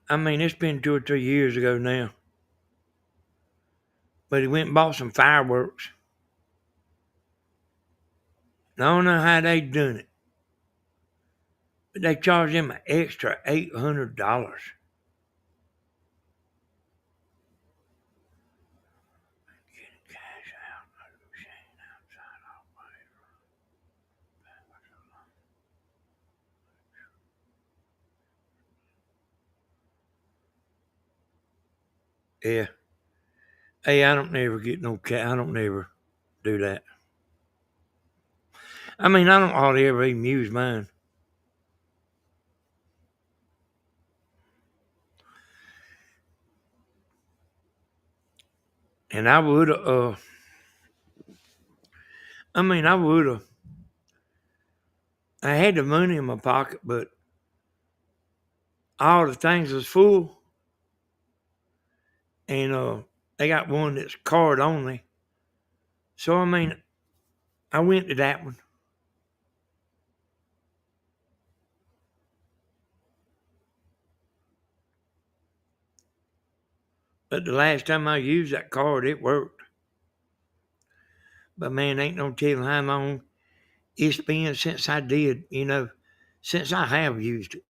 2 or 3 years ago now. But he went and bought some fireworks. I don't know how they done it, but they charged him an extra $800. Yeah. Hey, I don't never get no cat. I don't never do that. I don't hardly ever even use mine. And I would have, I would have. I had the money in my pocket, but all the things was full. And they got one that's card only. So, I went to that one. But the last time I used that card, it worked. But man, ain't no telling how long it's been since I did, since I have used it.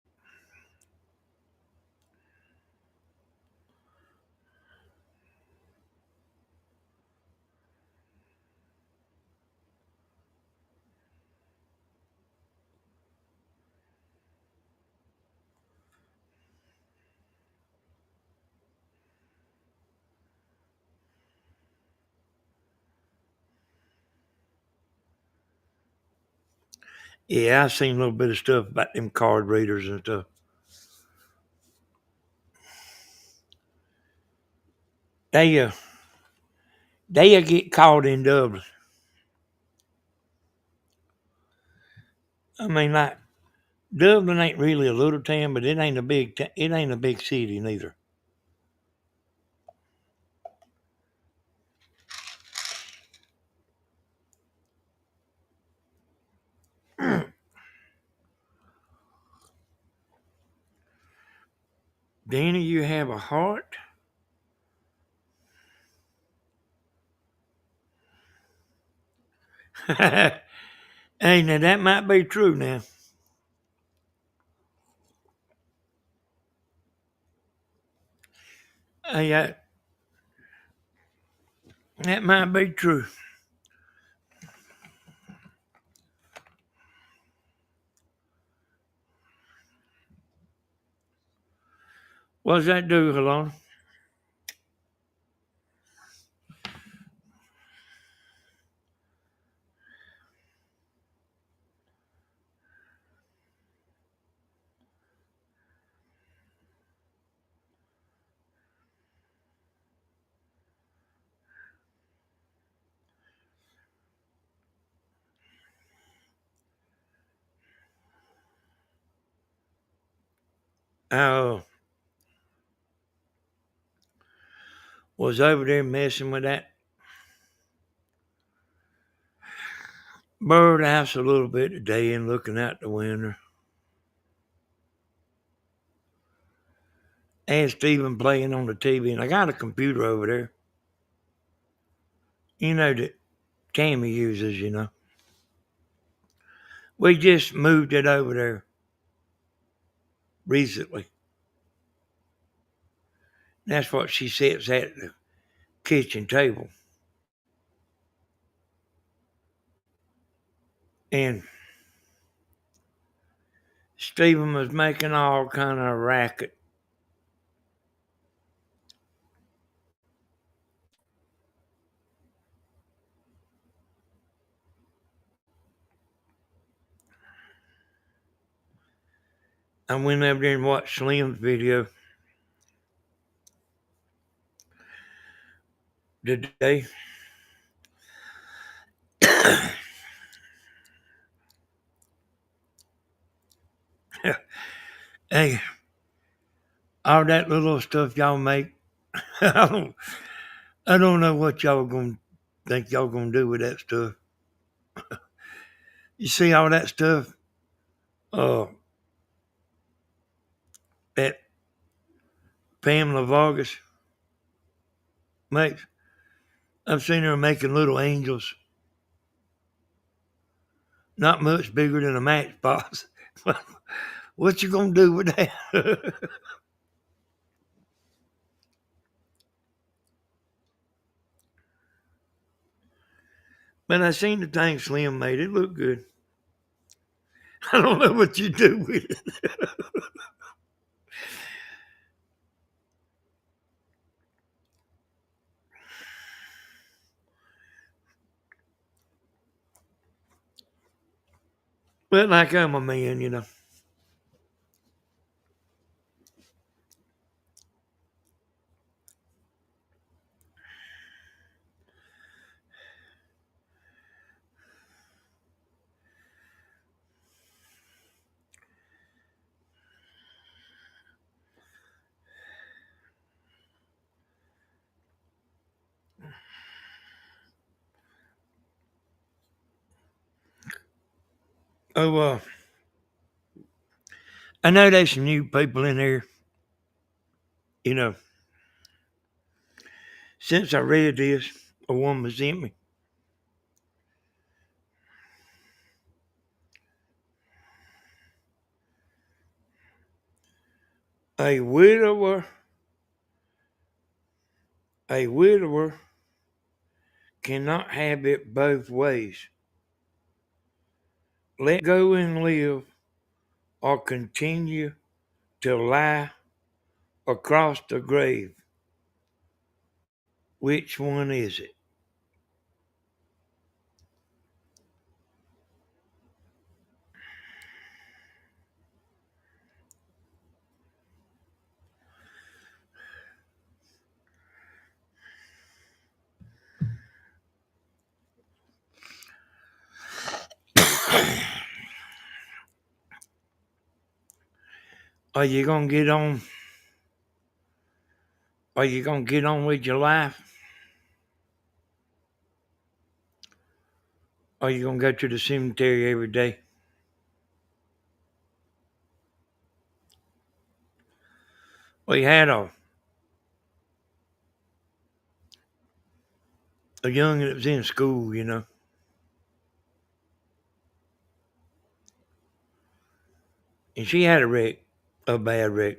Yeah, I seen a little bit of stuff about them card readers and stuff. They uh they get caught in Dublin. Like Dublin ain't really a little town, but it ain't a big city neither. Danny, you have a heart? Hey, now that might be true now. Hey, that might be true. What does that do, Helon? I was over there messing with that birdhouse a little bit today and looking out the window. And Stephen playing on the TV, and I got a computer over there. You know that Tammy uses, We just moved it over there recently. That's what she sits at the kitchen table. And Stephen was making all kind of racket. I went over there and watched Slim's video today. Hey, all that little stuff y'all make, I don't know what y'all gonna think y'all gonna do with that stuff. You see all that stuff? That Pamela Vargas makes. I've seen her making little angels, not much bigger than a matchbox. What you gonna do with that? But I seen the thing Slim made. It looked good. I don't know what you do with it. But like I'm a man. Oh, I know there's some new people in there. You know, since I read this, a woman sent me. A widower, a widower cannot have it both ways. Let go and live, or continue to lie across the grave. Which one is it? Are you gonna get on? Are you gonna get on with your life? Are you gonna go to the cemetery every day? We had a young that was in school, and she had a bad wreck.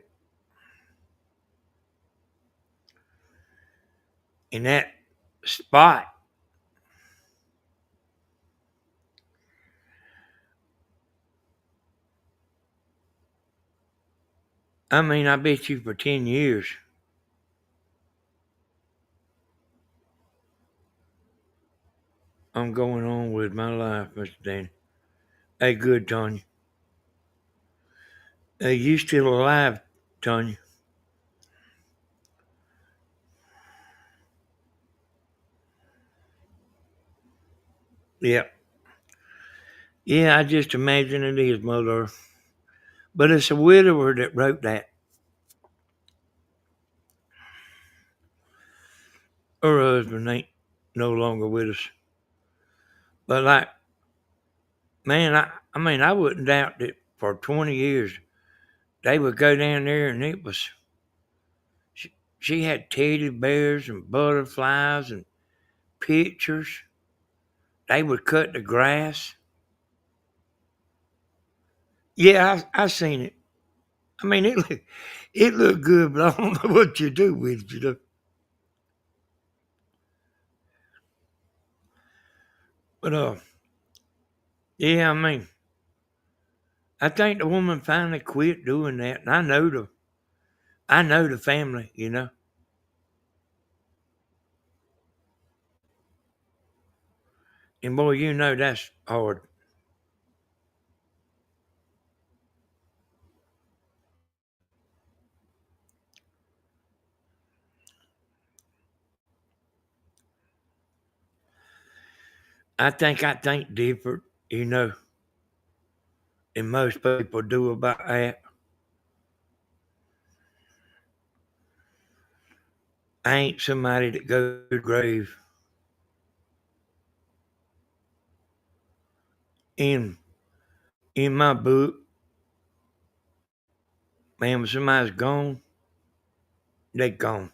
In that spot, I mean, I bet you for 10 years, I'm going on with my life, Mr. Danny. Hey, good, Tanya. Hey, you still alive, Tanya? Yeah. Yeah, I just imagine it is, Mother. But it's a widower that wrote that. Her husband ain't no longer with us. But like, man, I mean, I wouldn't doubt that for 20 years they would go down there and it was, she had teddy bears and butterflies and pictures. They would cut the grass. Yeah, I seen it. I mean, it looked good, but I don't know what you do with it. But yeah, I mean, I think the woman finally quit doing that, and I know the family. And boy, that's hard. I think different, than most people do about that. I ain't somebody that goes to the grave. In in my book, man, when somebody's gone, they gone.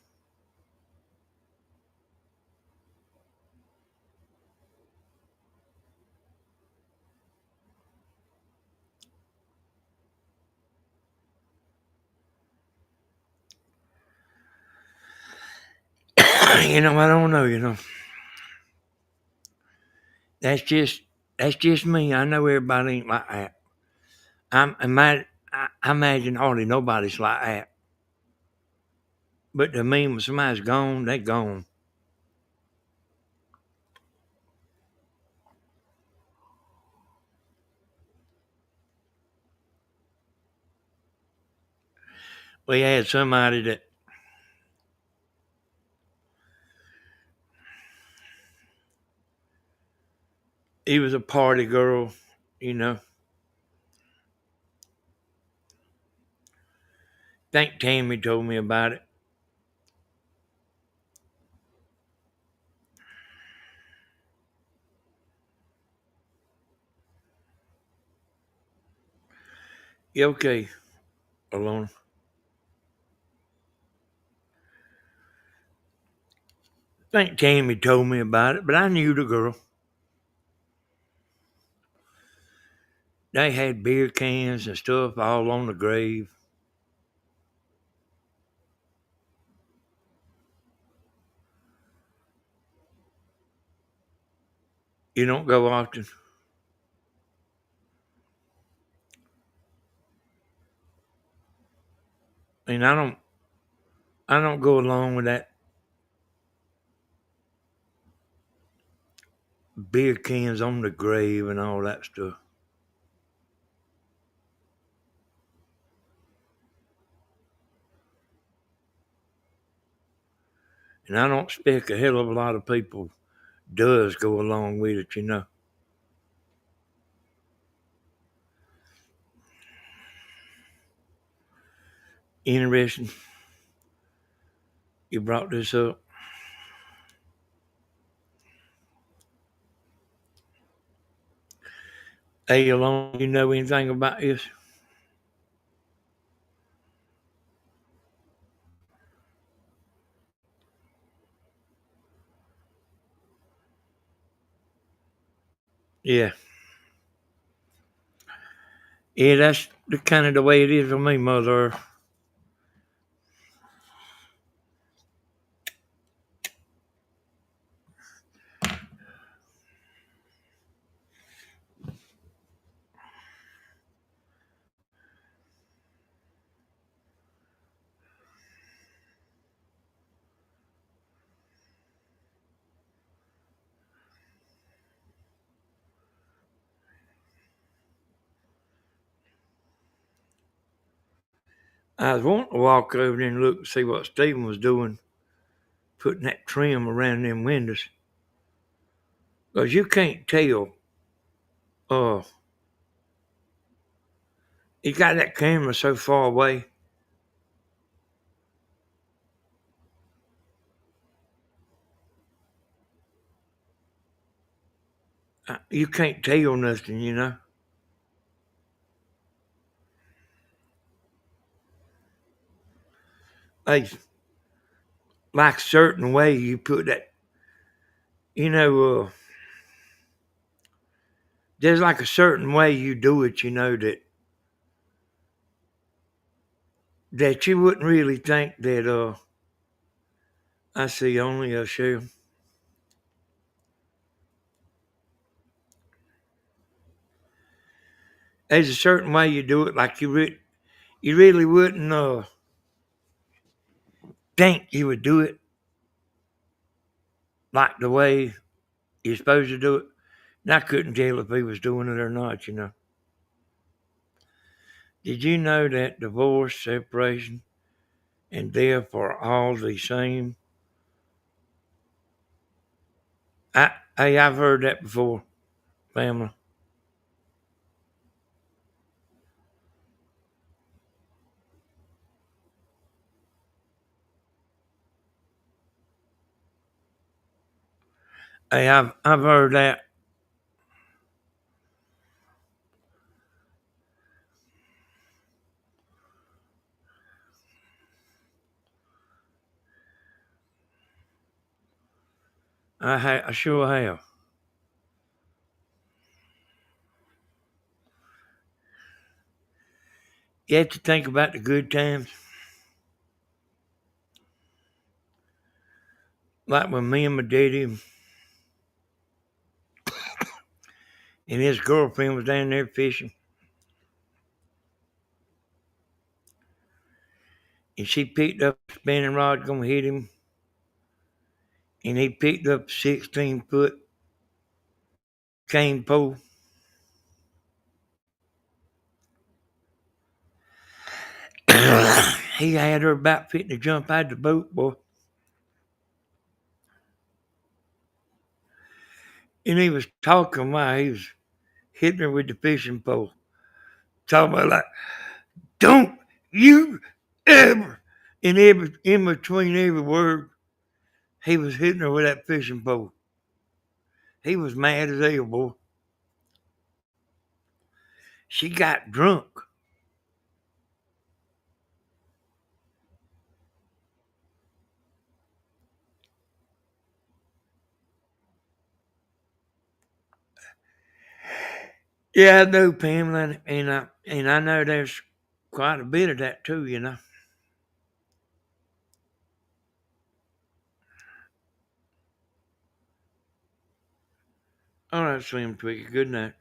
I don't know. That's just that's just me. I know everybody ain't like that. I imagine hardly nobody's like that. But to me, when somebody's gone, they gone. We had somebody that he was a party girl, you know. Think Tammy told me about it. Yeah, okay, Alona. Think Tammy told me about it, but I knew the girl. They had beer cans and stuff all on the grave. You don't go often. And I don't go along with that beer cans on the grave and all that stuff. And I don't expect a hell of a lot of people does go along with it. Interesting. You brought this up. Hey, Alone, you know anything about this? Yeah. Yeah, that's the kind of the way it is with me, Mother. I was wanting to walk over there and look and see what Stephen was doing, putting that trim around them windows. Because you can't tell. Uh, he got that camera so far away. You can't tell nothing, you know. Like, like a certain way you put that, you know, there's like a certain way you do it, you know, that you wouldn't really think that, I see only a shoe. There's a certain way you do it, like you really wouldn't think you would do it like the way you're supposed to do it. And I couldn't tell if he was doing it or not, you know. Did you know that divorce, separation, and death are all the same? I've heard that before, family. I've heard that. I sure have. You have to think about the good times, like when me and my daddy and his girlfriend was down there fishing, and she picked up a spinning rod gonna hit him, and he picked up a 16-foot cane pole. He had her about fitting to jump out of the boat, boy. And he was talking while he was hitting her with the fishing pole. Talking about like, don't you ever, in between every word, he was hitting her with that fishing pole. He was mad as hell, boy. She got drunk. Yeah, I know, Pamela, and I know there's quite a bit of that too, you know. All right, Slim Twiggy, good night.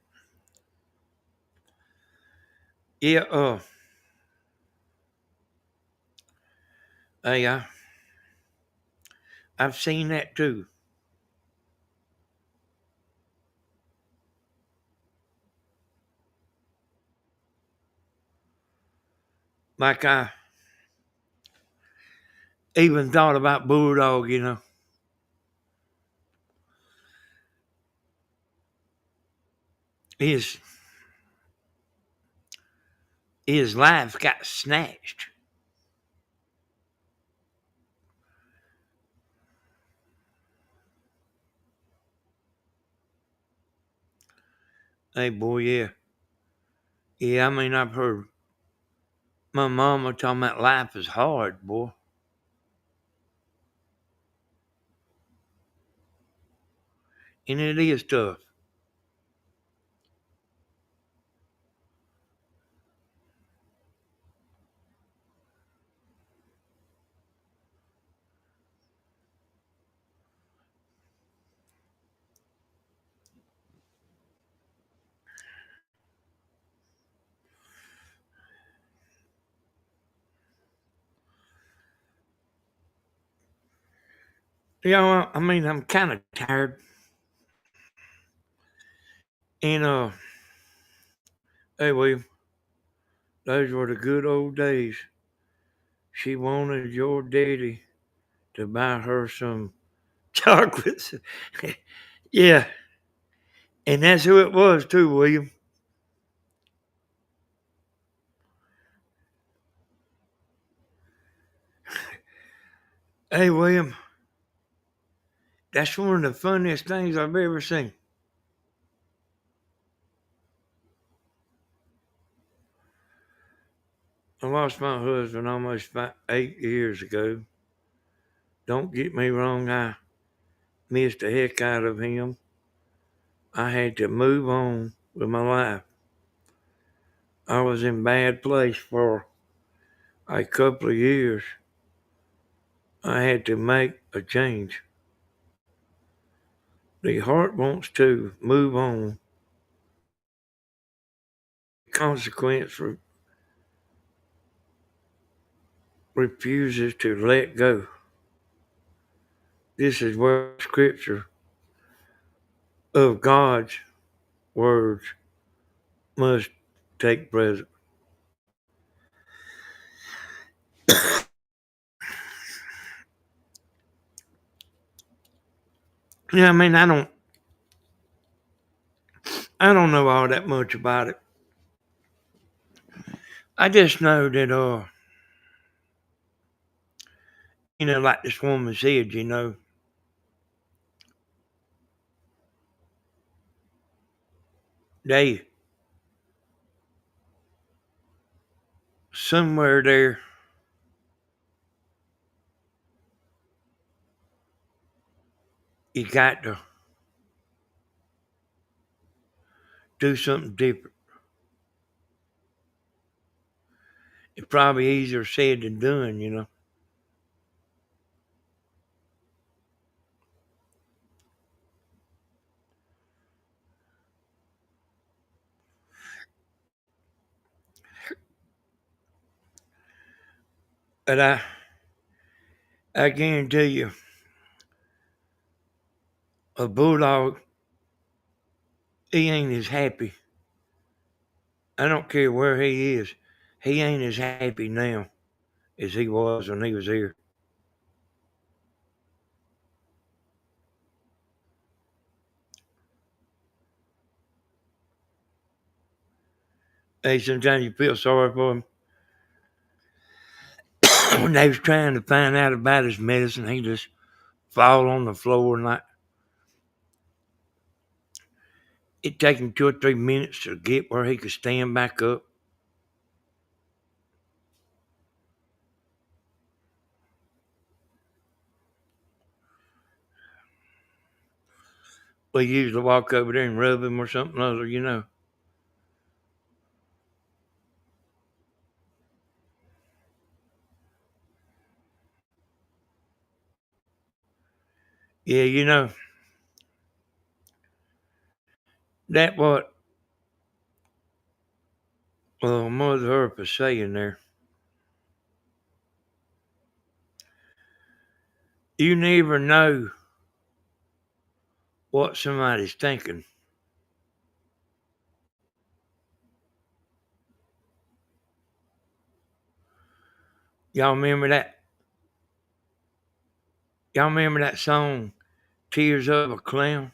Yeah, hey, I've seen that too. Like I even thought about Bulldog, you know. His his life got snatched. Hey, boy, yeah. Yeah, I mean, I've heard my mama talking about life is hard, boy. And it is tough. I mean, I'm kind of tired. And, hey, William, those were the good old days. She wanted your daddy to buy her some chocolates. Yeah, and that's who it was, too, William. Hey, William, that's one of the funniest things I've ever seen. I lost my husband almost 8 years ago. Don't get me wrong, I missed the heck out of him. I had to move on with my life. I was in a bad place for a couple of years. I had to make a change. The heart wants to move on. The consequence refuses to let go. This is where scripture of God's words must take precedence. Yeah, I mean, I don't know all that much about it. I just know that, like this woman said, they somewhere there, you got to do something different. It's probably easier said than done. But I guarantee you, a bulldog, he ain't as happy. I don't care where he is. He ain't as happy now as he was when he was here. Hey, sometimes you feel sorry for him. When they was trying to find out about his medicine, he just fall on the floor and like it take him 2 or 3 minutes to get where he could stand back up. We usually walk over there and rub him or something other. Yeah, that what Mother Earth is saying there. You never know what somebody's thinking. Y'all remember that? Y'all remember that song, Tears of a Clown?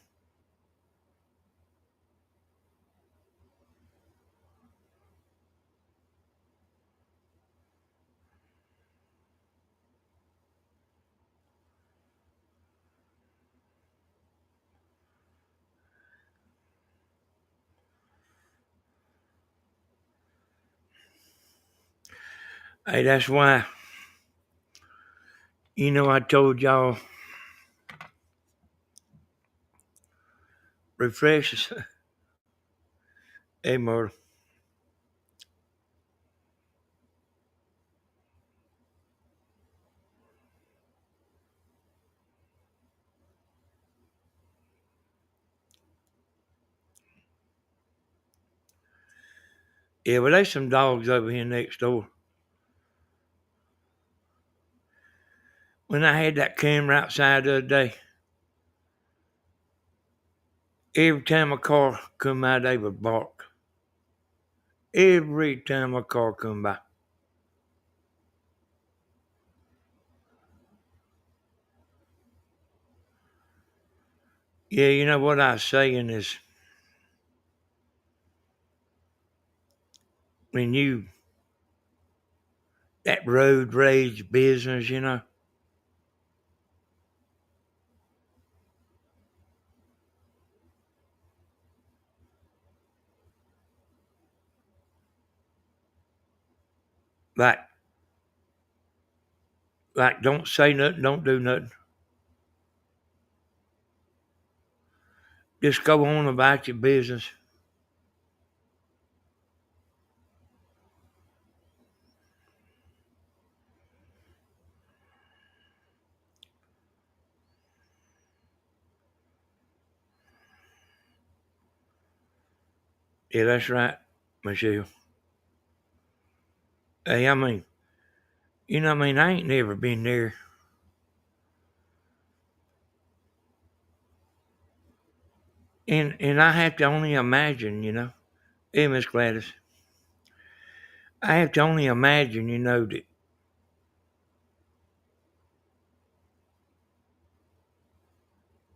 Hey, that's why, I told y'all refreshes. Hey, Myrtle. Yeah, but there's some dogs over here next door. when I had that camera outside the other day, every time a car come by, they would bark. Every time a car come by. Yeah, you know what I was saying is when that road rage business, like, don't say nothing, don't do nothing. Just go on about your business. Yeah, that's right, Michelle. Hey, I ain't never been there. And I have to only imagine, Hey, Miss Gladys. I have to only imagine,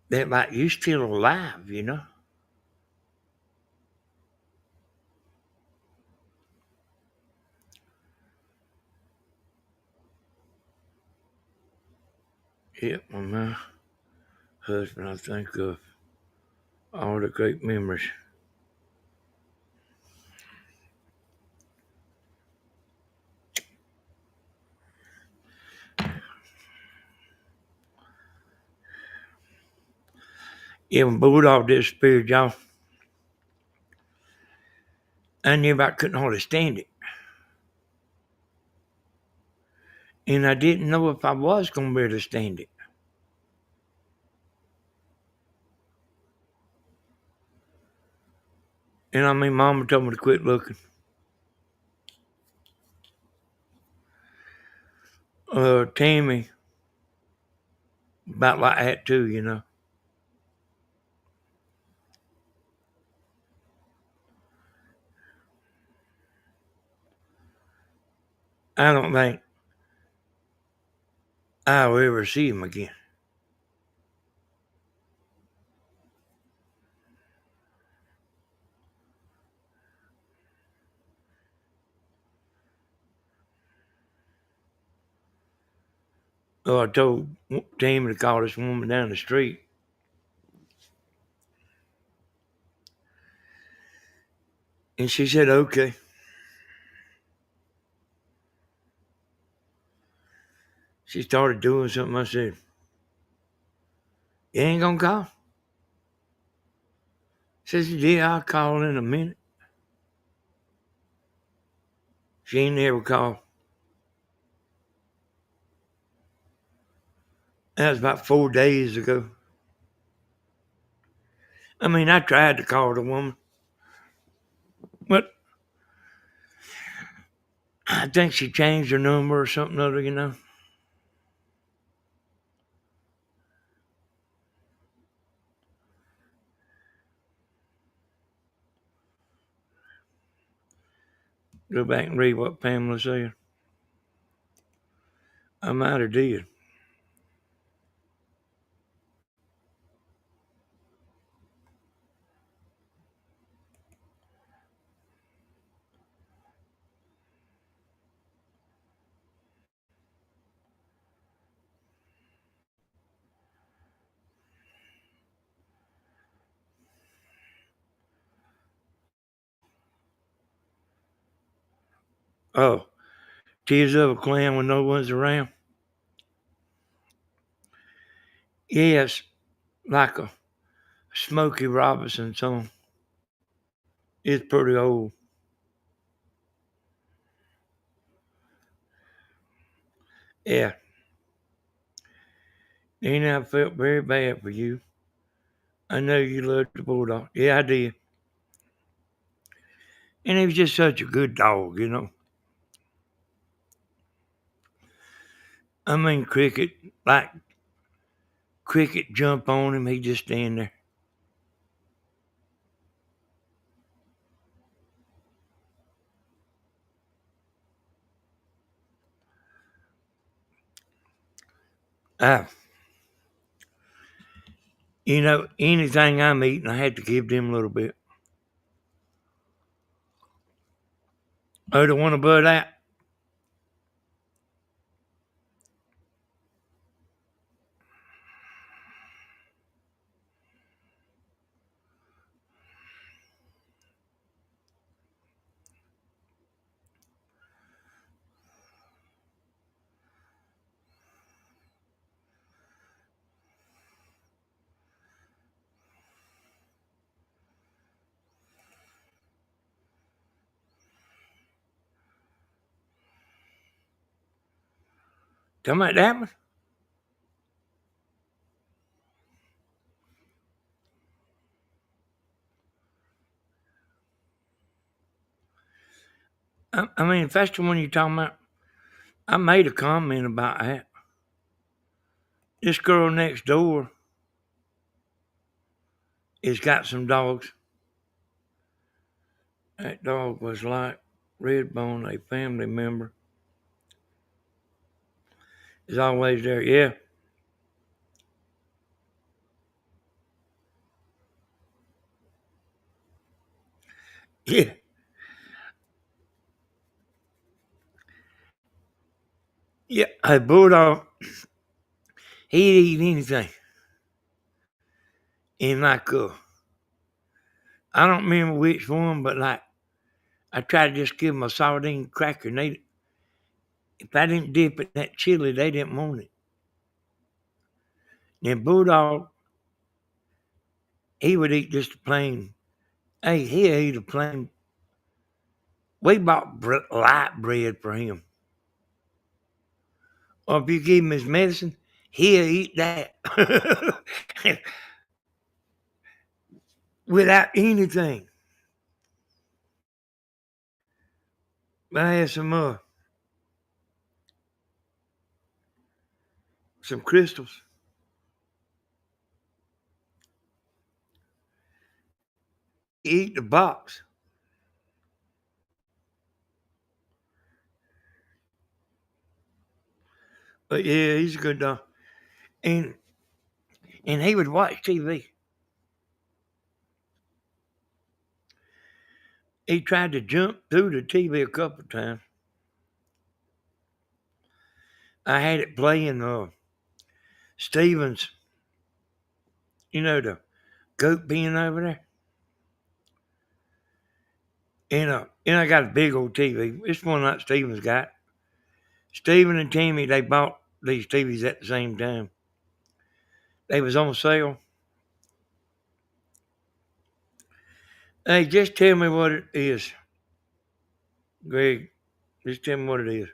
that like you still alive. Yeah, when my husband, I think of all the great memories. Yeah, when Bulldog disappeared, y'all, I knew I couldn't hardly stand it. And I didn't know if I was going to be able to stand it. And Mama told me to quit looking. Tammy, about like that too. I don't think I'll ever see him again. So I told Tammy to call this woman down the street. And she said, okay. She started doing something. I said, you ain't going to call? She said, yeah, I'll call in a minute. She ain't never called. That was about 4 days ago. I tried to call the woman, but I think she changed her number or something other. Go back and read what Pamela said. I might have did. Oh, tears of a clown when no one's around. Yes, like a Smokey Robinson song. It's pretty old. Yeah. And I felt very bad for you. I know you loved the bulldog. Yeah, I did. And he was just such a good dog. I mean, cricket, like cricket jump on him, he just stand there. Ah, anything I'm eating, I had to give them a little bit. Oh, the one above that? Talking about that one? I mean, if that's the one you're talking about, I made a comment about that. This girl next door has got some dogs. That dog was like Redbone, a family member. Is always there. Yeah. Yeah. Yeah. A bulldog, he'd eat anything. And like, I don't remember which one, but like, I tried to just give them a sardine cracker, and if I didn't dip it in that chili, they didn't want it. And Bulldog, he would eat just a plain. Hey, he'll eat a plain. We bought light bread for him. Or if you give him his medicine, he'll eat that without anything. I had some crystals. He eat the box. But yeah, he's a good dog. And and he would watch TV. He tried to jump through the TV a couple of times. I had it playing Stevens, the goat pen over there. And I got a big old TV. It's one like Stevens got. Steven and Timmy, they bought these TVs at the same time. They was on sale. Hey, just tell me what it is, Greg. Just tell me what it is.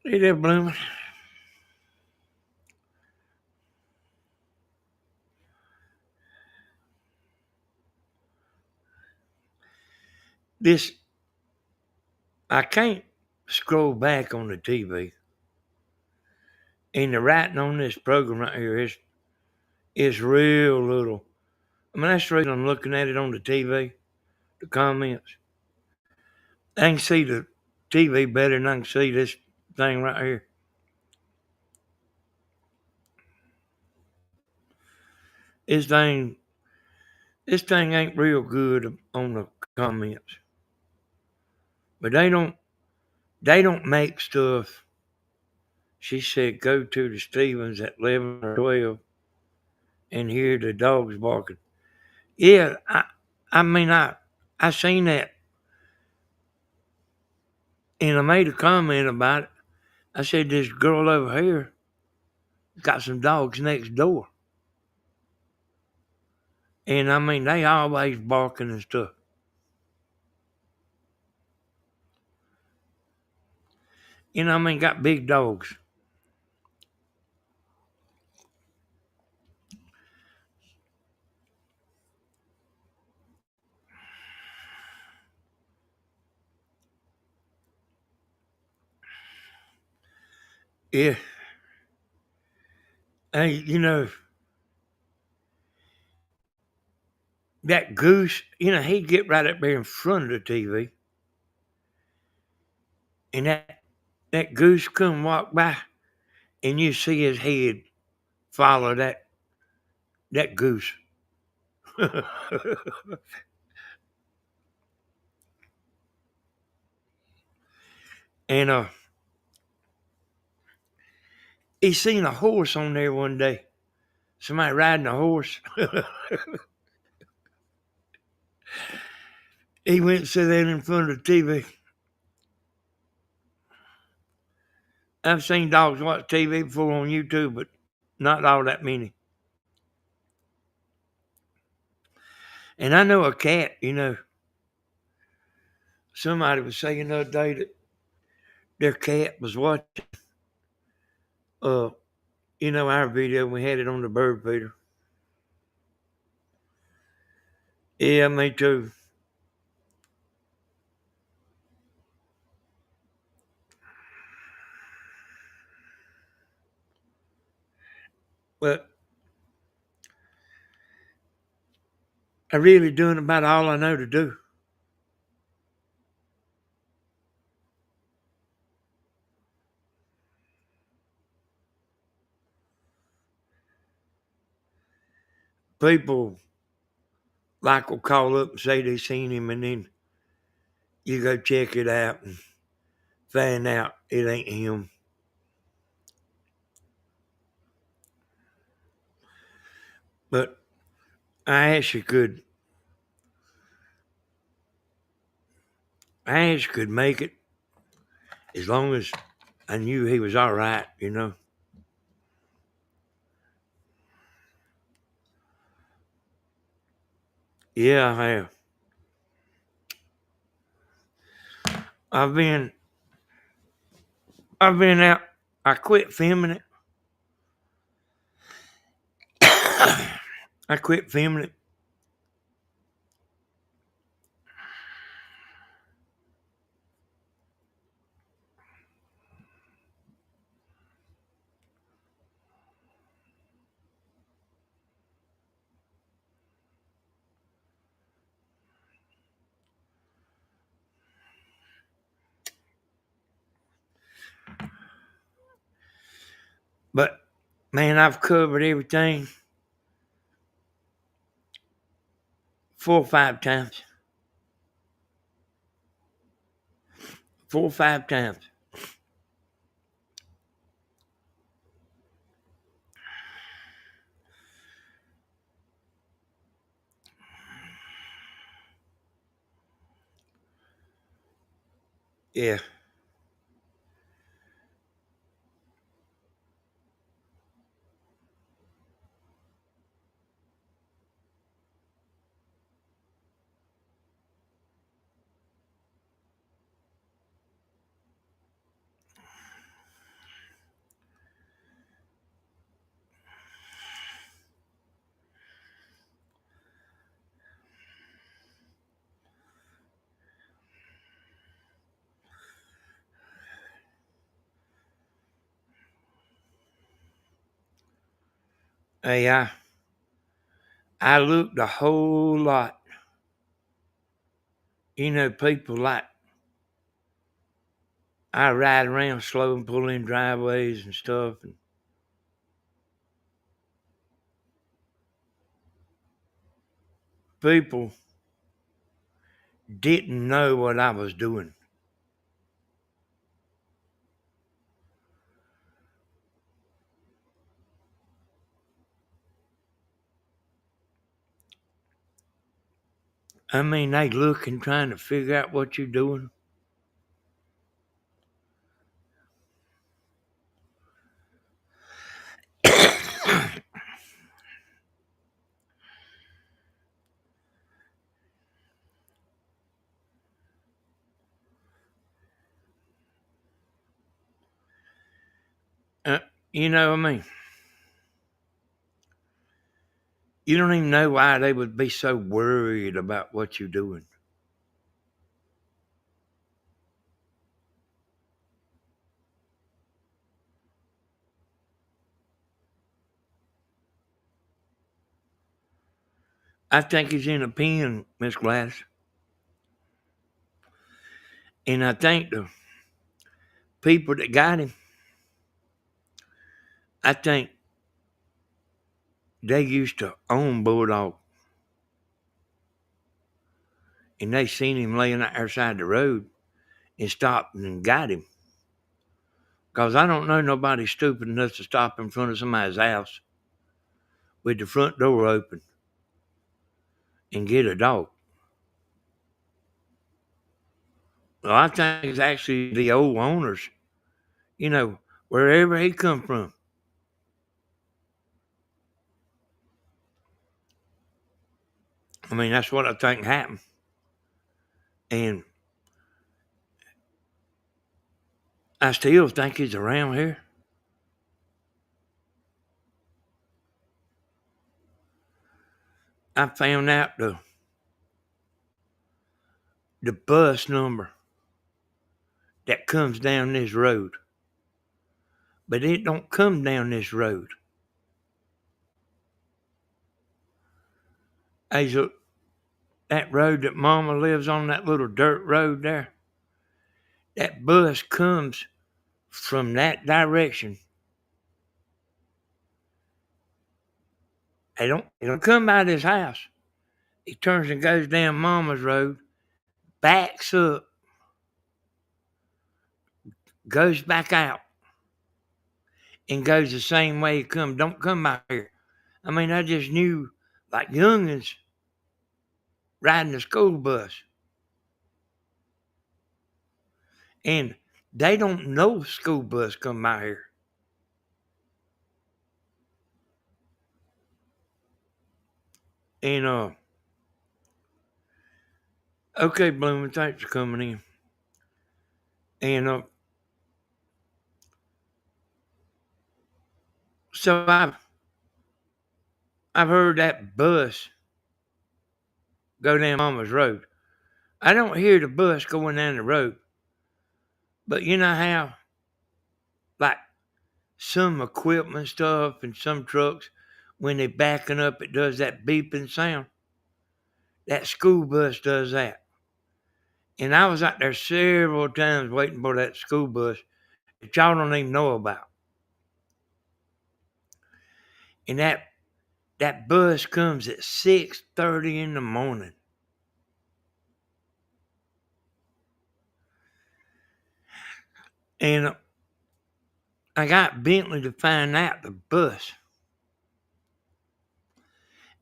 Hey there, Bloomin'. This, I can't scroll back on the TV. And the writing on this program right here is real little. I mean, that's the reason I'm looking at it on the TV, the comments. I can see the TV better than I can see this thing right here. This thing, this thing ain't real good on the comments. But they don't make stuff. She said go to the Stevens at 11 or 12 and hear the dogs barking. Yeah, I mean I seen that and I made a comment about it. I said this girl over here got some dogs next door. And I mean they always barking and stuff. got big dogs. Yeah. Hey, that goose, he'd get right up there in front of the TV, and that goose come walk by, and you see his head follow that goose. And he seen a horse on there one day. Somebody riding a horse. He went and sat there in front of the TV. I've seen dogs watch TV before on YouTube, but not all that many. And I know a cat, somebody was saying the other day that their cat was watching, uh, our video. We had it on the bird feeder. Yeah, me too. But I really doing about all I know to do. People will call up and say they seen him, and then you go check it out and find out it ain't him. But I actually could make it as long as I knew he was all right, Yeah, I have. I've been out. I quit filming it. I quit filming it. But man, I've covered everything 4 or 5 times. 4 or 5 times. Yeah. Hey, I looked a whole lot. People I ride around slow and pull in driveways and stuff. And people didn't know what I was doing. I mean, they looking, trying to figure out what you're doing. You know what I mean? You don't even know why they would be so worried about what you're doing. I think he's in a pen, Miss Gladys. And I think the people that got him, I think they used to own Bulldog. And they seen him laying out there side the road and stopped and got him. Because I don't know nobody stupid enough to stop in front of somebody's house with the front door open and get a dog. Well, I think it's actually the old owners, you know, wherever he come from. I mean, that's what I think happened. And I still think he's around here. I found out the bus number that comes down this road. But it don't come down this road. That road that Mama lives on, that little dirt road there, that bus comes from that direction. It don't come by this house. It turns and goes down Mama's road, backs up, goes back out, and goes the same way it come. Don't come by here. I mean, I just knew like youngins riding the school bus. And they don't know school bus come by here. And okay, Bloomin', thanks for coming in. And so I've heard that bus go down Mama's road. I don't hear the bus going down the road. But you know how, like, some equipment stuff and some trucks, when they backing up, it does that beeping sound. That school bus does that. And I was out there several times waiting for that school bus that y'all don't even know about. And that bus comes at 6:30 in the morning. And I got Bentley to find out the bus.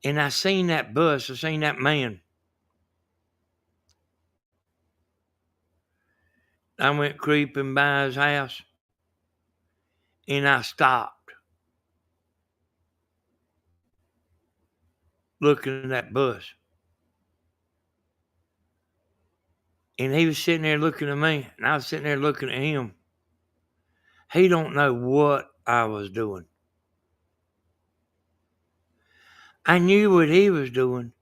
And I seen that bus, I seen that man. I went creeping by his house and I stopped looking at that bus. And he was sitting there looking at me, and I was sitting there looking at him. He don't know what I was doing. I knew what he was doing.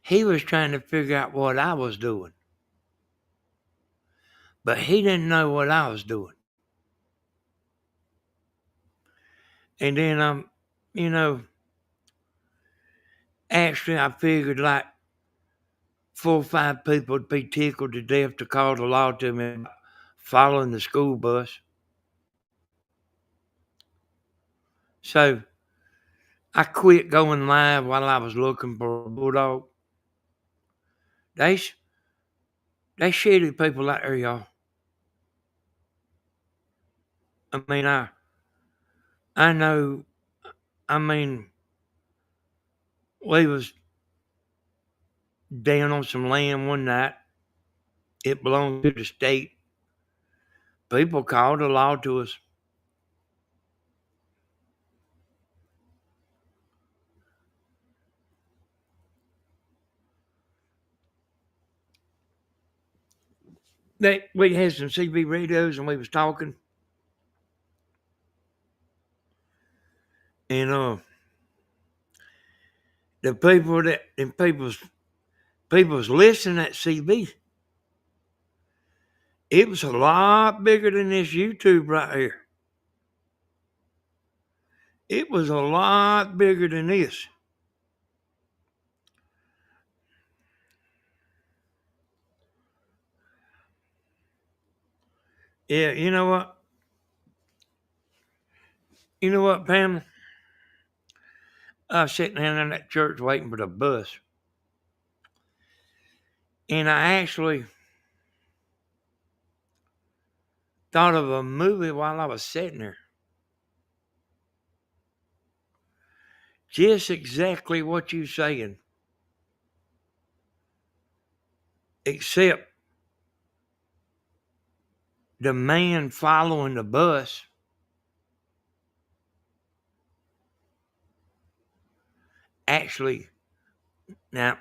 He was trying to figure out what I was doing. But he didn't know what I was doing. And then actually I figured like 4 or 5 people would be tickled to death to call the law to me about following the school bus. So I quit going live while I was looking for a bulldog. They shitty people out there, y'all. I mean, I know. I mean, we was down on some land one night. It belonged to the state. People called the law to us. We had some CB radios and we was talking. And the people that and people's listening at CB, it was a lot bigger than this YouTube right here. It was a lot bigger than this. Yeah, you know what? You know what, Pamela? I was sitting down in that church waiting for the bus. And I actually thought of a movie while I was sitting there. Just exactly what you're saying. Except the man following the bus actually, now,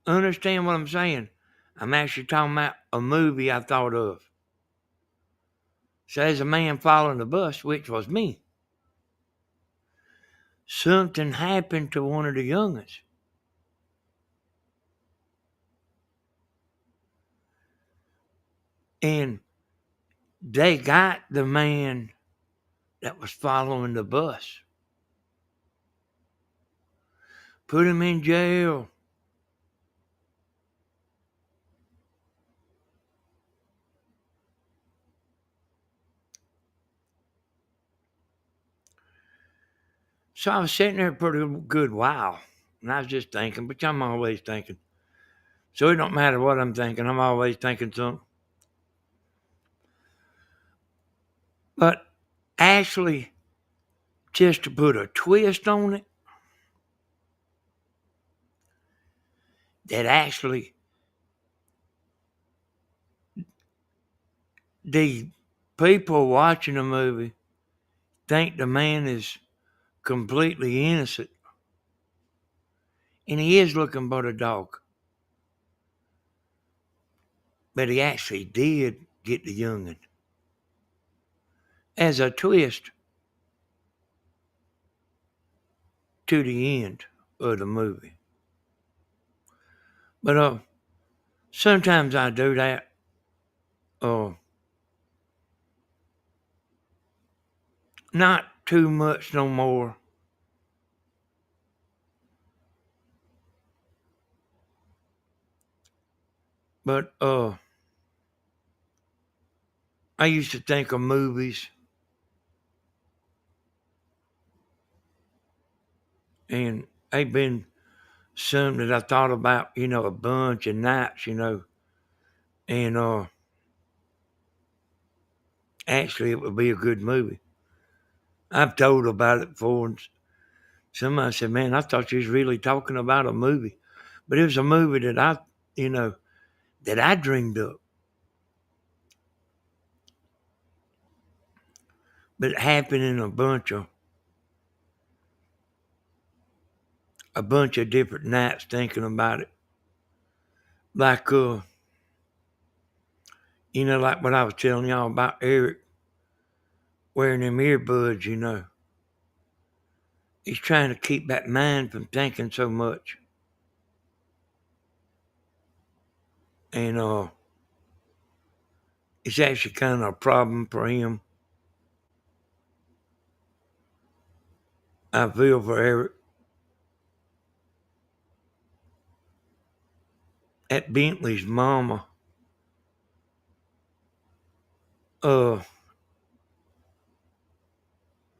understand what I'm saying. I'm actually talking about a movie I thought of. So there's a man following the bus, which was me. Something happened to one of the youngins. And they got the man that was following the bus. Put him in jail. So I was sitting there for a good while. And I was just thinking, but I'm always thinking. So it don't matter what I'm thinking. I'm always thinking something. But actually, just to put a twist on it, that actually the people watching the movie think the man is completely innocent. And he is looking for the dog. But he actually did get the youngin. As a twist to the end of the movie. But sometimes I do that. Not too much no more. But I used to think of movies, and they've been some that I thought about, a bunch of nights, and actually it would be a good movie. I've told about it before, and somebody said, "Man, I thought you was really talking about a movie," but it was a movie that I dreamed up. But it happened in a bunch of different nights thinking about it. Like like what I was telling y'all about Eric wearing them earbuds. He's trying to keep that mind from thinking so much. And it's actually kind of a problem for him. I feel for Eric. At Bentley's mama uh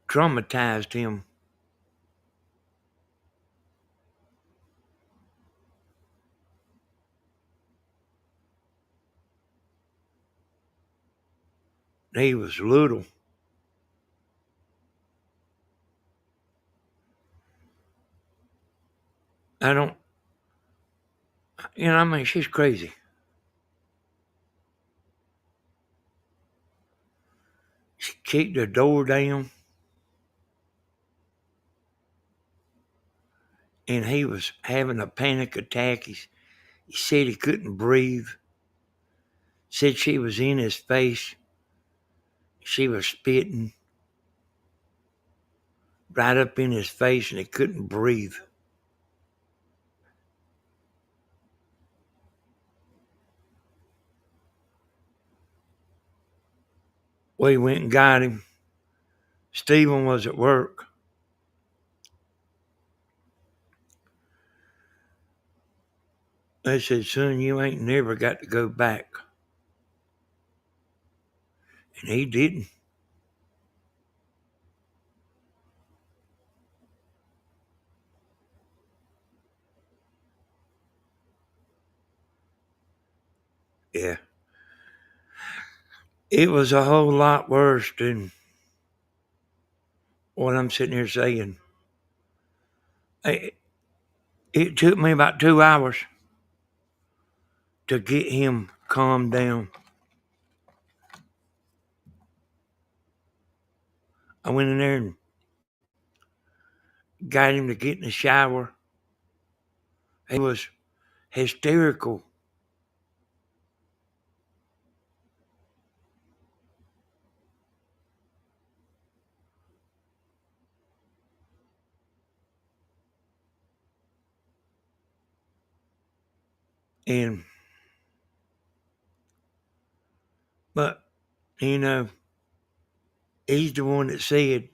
traumatized him. He was little. I don't, I mean, she's crazy. She kicked the door down, and he was having a panic attack. He said he couldn't breathe. Said she was in his face. She was spitting. right up in his face and he couldn't breathe. We went and got him. Stephen was at work. They said, son, you ain't never got to go back. And he didn't. Yeah. It was a whole lot worse than what I'm sitting here saying. It took me about 2 hours to get him calmed down. I went in there and got him to get in the shower. He was hysterical. And, but, you know, he's the one that said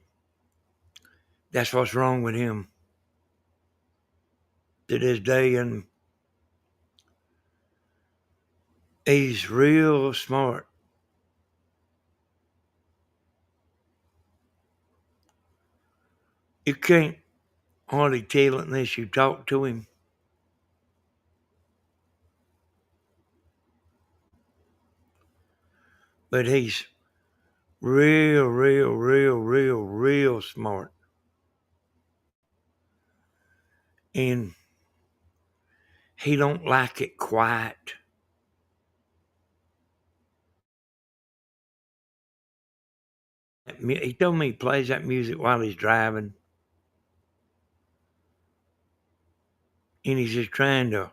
that's what's wrong with him to this day. And he's real smart. You can't hardly tell it unless you talk to him. But he's real smart. And he don't like it quiet. He told me he plays that music while he's driving. And he's just trying to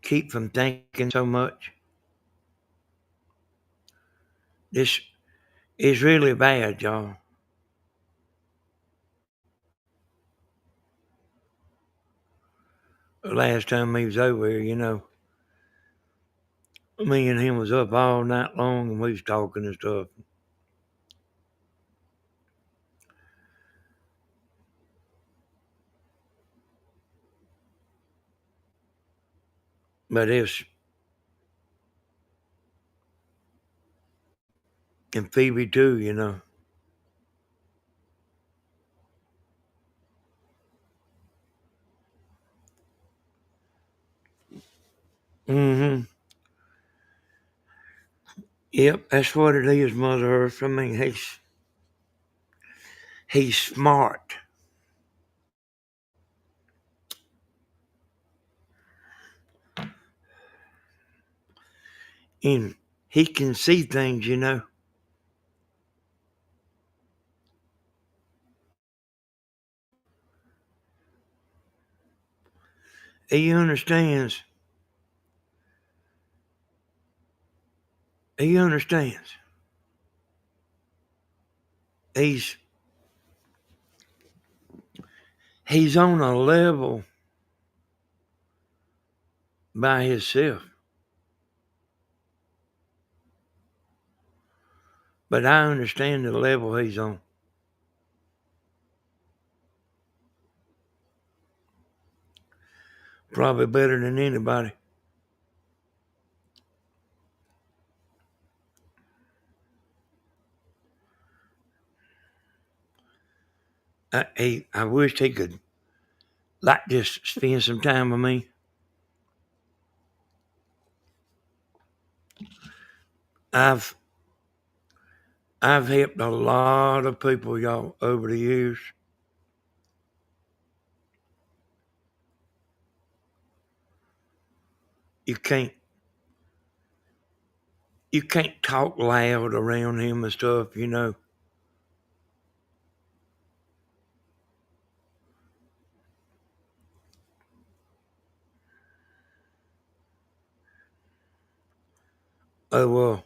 keep from thinking so much. This is really bad, y'all. The last time he was over here, me and him was up all night long and we was talking and stuff. But and Phoebe too. Mm-hmm. Yep, that's what it is, Mother Earth. I mean, he's smart. And he can see things. He understands. He understands. He's he's on a level by himself. But I understand the level he's on. Probably better than anybody. I wished he could like just spend some time with me. I've I've helped a lot of people, y'all, over the years. You can't you can't talk loud around him and stuff. Oh well,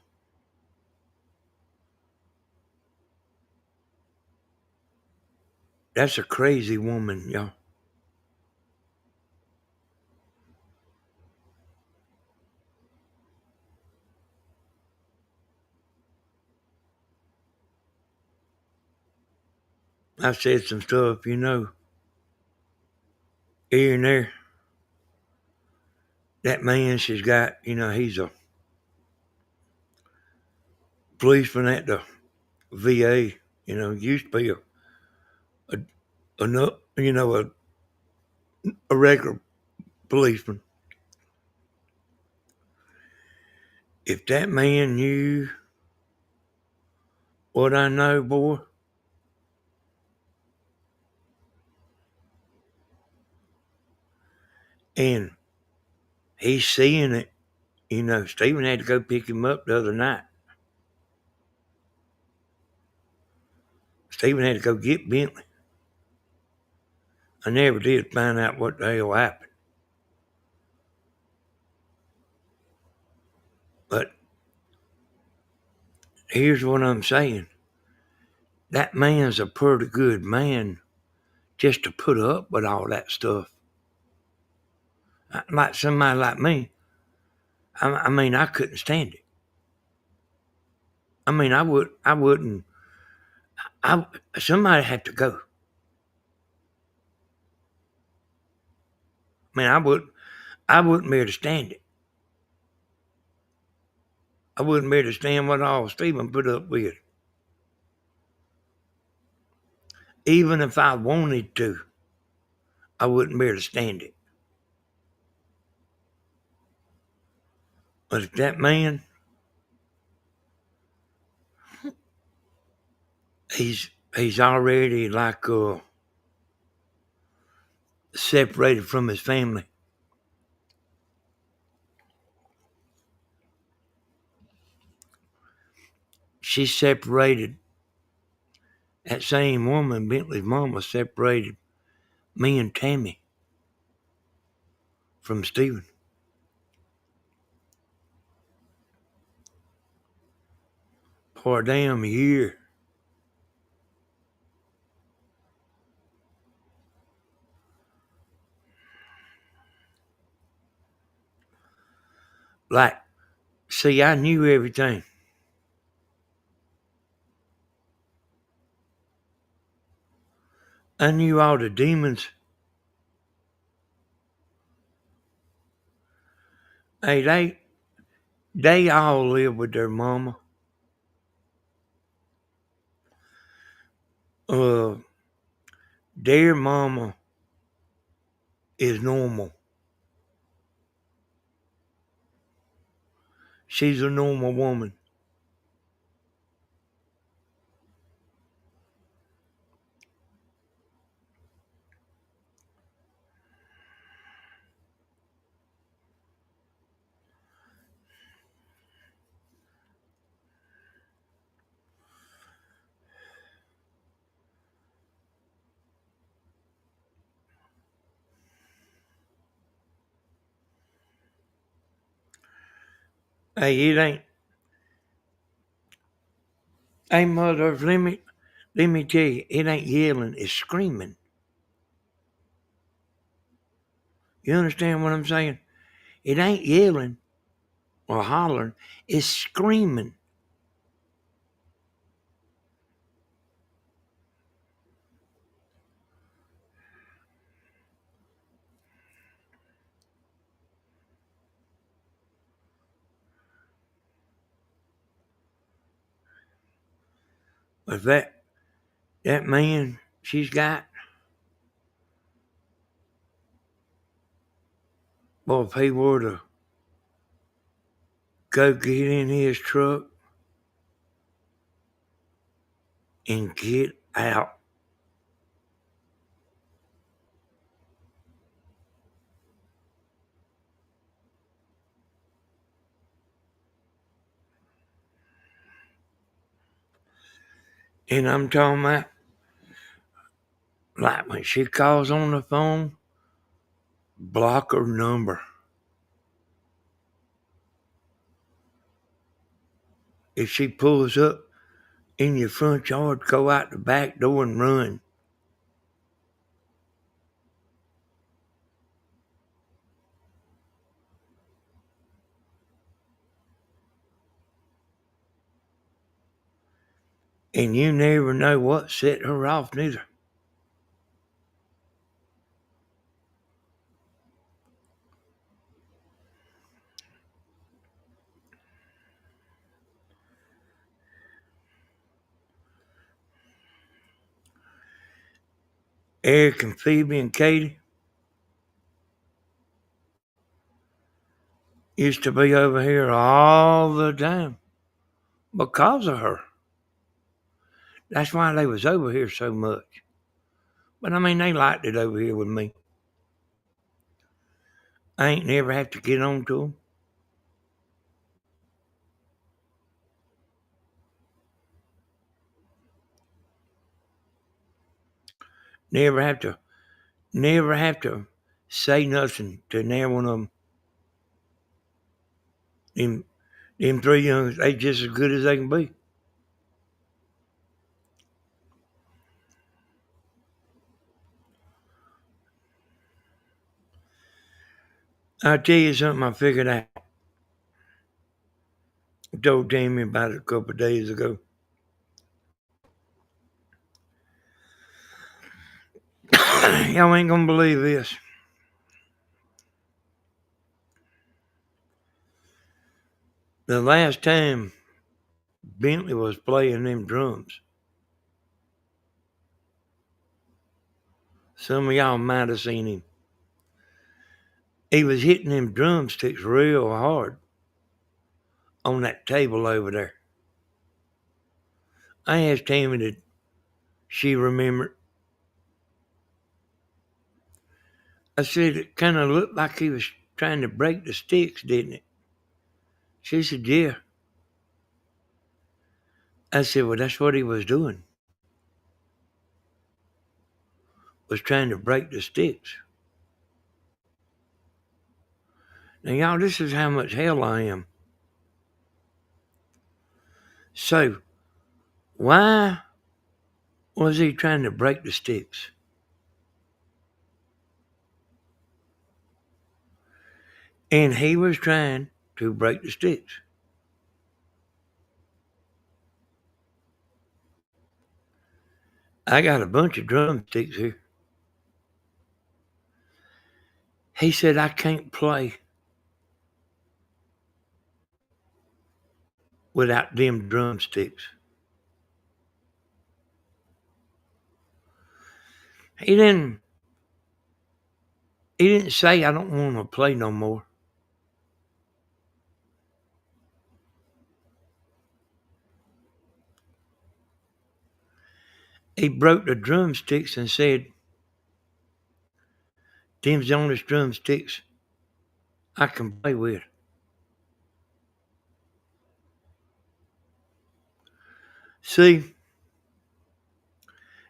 That's a crazy woman, y'all. I've said some stuff, here and there. That man she's got, he's a policeman at the VA. Used to be a regular policeman. If that man knew what I know, boy, and he's seeing it, Stephen had to go pick him up the other night. Stephen had to go get Bentley. I never did find out what the hell happened. But here's what I'm saying. That man's a pretty good man just to put up with all that stuff. Like somebody like me, I couldn't stand it. Somebody had to go. I wouldn't be able to stand it. I wouldn't be able to stand what all Stephen put up with. Even if I wanted to, I wouldn't be able to stand it. But if that man, he's already like separated from his family. She separated, that same woman, Bentley's mama, separated me and Tammy from Stephen. For a damn year. Like, see, I knew everything. I knew all the demons. Hey, they all live with their mama. Their mama is normal. She's a normal woman. Hey, it ain't. Hey, mother, let me tell you, it ain't yelling, it's screaming. You understand what I'm saying? It ain't yelling or hollering, it's screaming. But that man she's got, well, if he were to go get in his truck and get out, and I'm talking about, like when she calls on the phone, block her number. If she pulls up in your front yard, go out the back door and run. And you never know what set her off, neither. Eric and Phoebe and Katie used to be over here all the time because of her. That's why they was over here so much. But I mean, they liked it over here with me. I ain't never have to get on to them. Never have to say nothing to neither one of them. Them three youngs, they just as good as they can be. I'll tell you something I figured out. I told Jamie about it a couple of days ago. Y'all ain't gonna believe this. The last time Bentley was playing them drums, some of y'all might have seen him. He was hitting them drumsticks real hard on that table over there. I asked Tammy did she remember. I said it kind of looked like he was trying to break the sticks, didn't it? She said, yeah. I said, well, that's what he was doing, was trying to break the sticks. Now, y'all, this is how much hell I am. So, why was he trying to break the sticks? And he was trying to break the sticks. I got a bunch of drumsticks here. He said, I can't play without them drumsticks. He didn't say I don't want to play no more. He broke the drumsticks and said, them's the only drumsticks I can play with. See,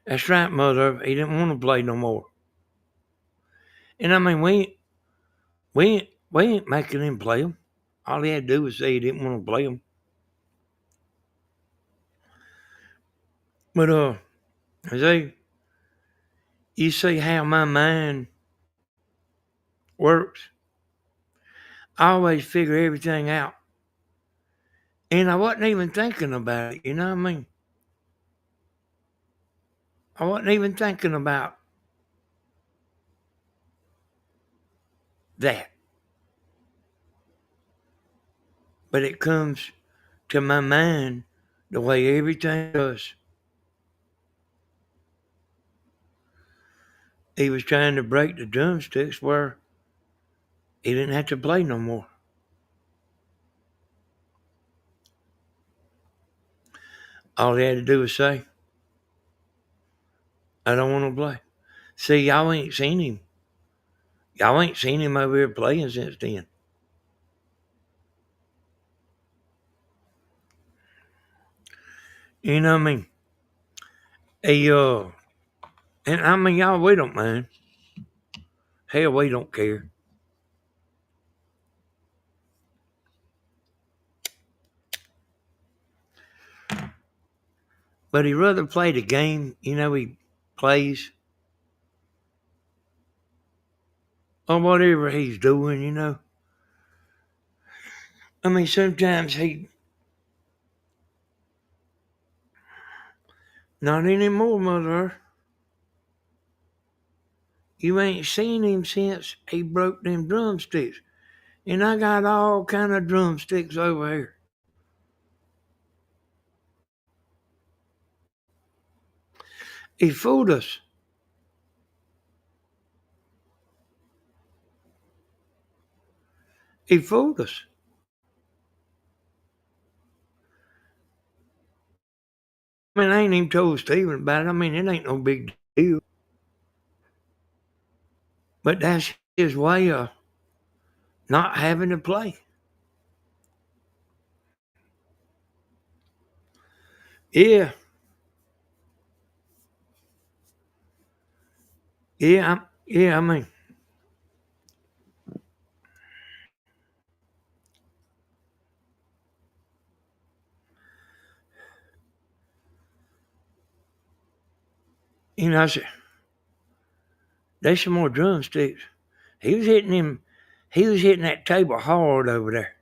that's right, Mother. He didn't want to play no more. And I mean, we ain't making him play them. All he had to do was say he didn't want to play them. But you see how my mind works. I always figure everything out, and I wasn't even thinking about it. You know what I mean? I wasn't even thinking about that. But it comes to my mind the way everything does. He was trying to break the drumsticks where he didn't have to play no more. All he had to do was say, I don't want to play. See, y'all ain't seen him. Y'all ain't seen him over here playing since then. You know what I mean? He, and I mean, y'all, we don't mind. Hell, we don't care. But he'd rather play the game, he plays, or whatever he's doing. I mean, sometimes Not anymore, Mother. You ain't seen him since he broke them drumsticks. And I got all kind of drumsticks over here. He fooled us. He fooled us. I mean, I ain't even told Steven about it. I mean, it ain't no big deal. But that's his way of not having to play. Yeah. Yeah, I mean, I said, there's some more drumsticks. He was hitting him. He was hitting that table hard over there.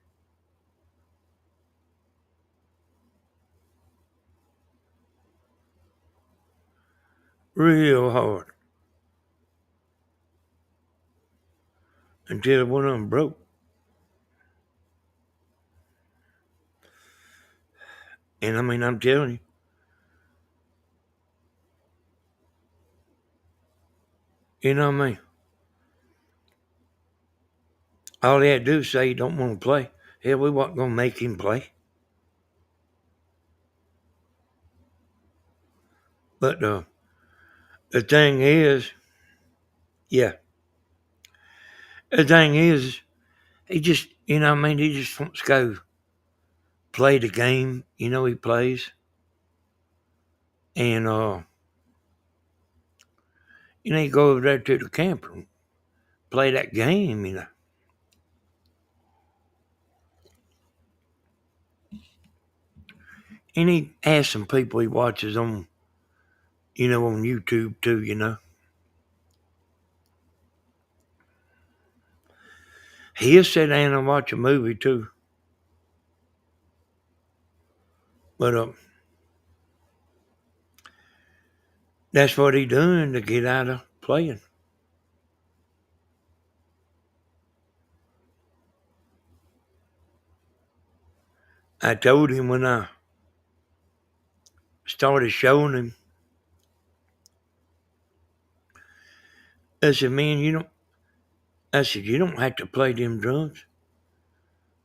Real hard. Until one of them broke. And I mean, I'm telling you know what I mean? All he had to do is say he don't want to play. Hell, we wasn't going to make him play. But the thing is, yeah, the thing is, he just, what I mean? He just wants to go play the game, he plays. And, he go over there to the camp and play that game. And he has some people he watches on, on YouTube too. He'll sit down and watch a movie too. But that's what he doing to get out of playing. I told him when I started showing him, I said, man, you don't have to play them drums.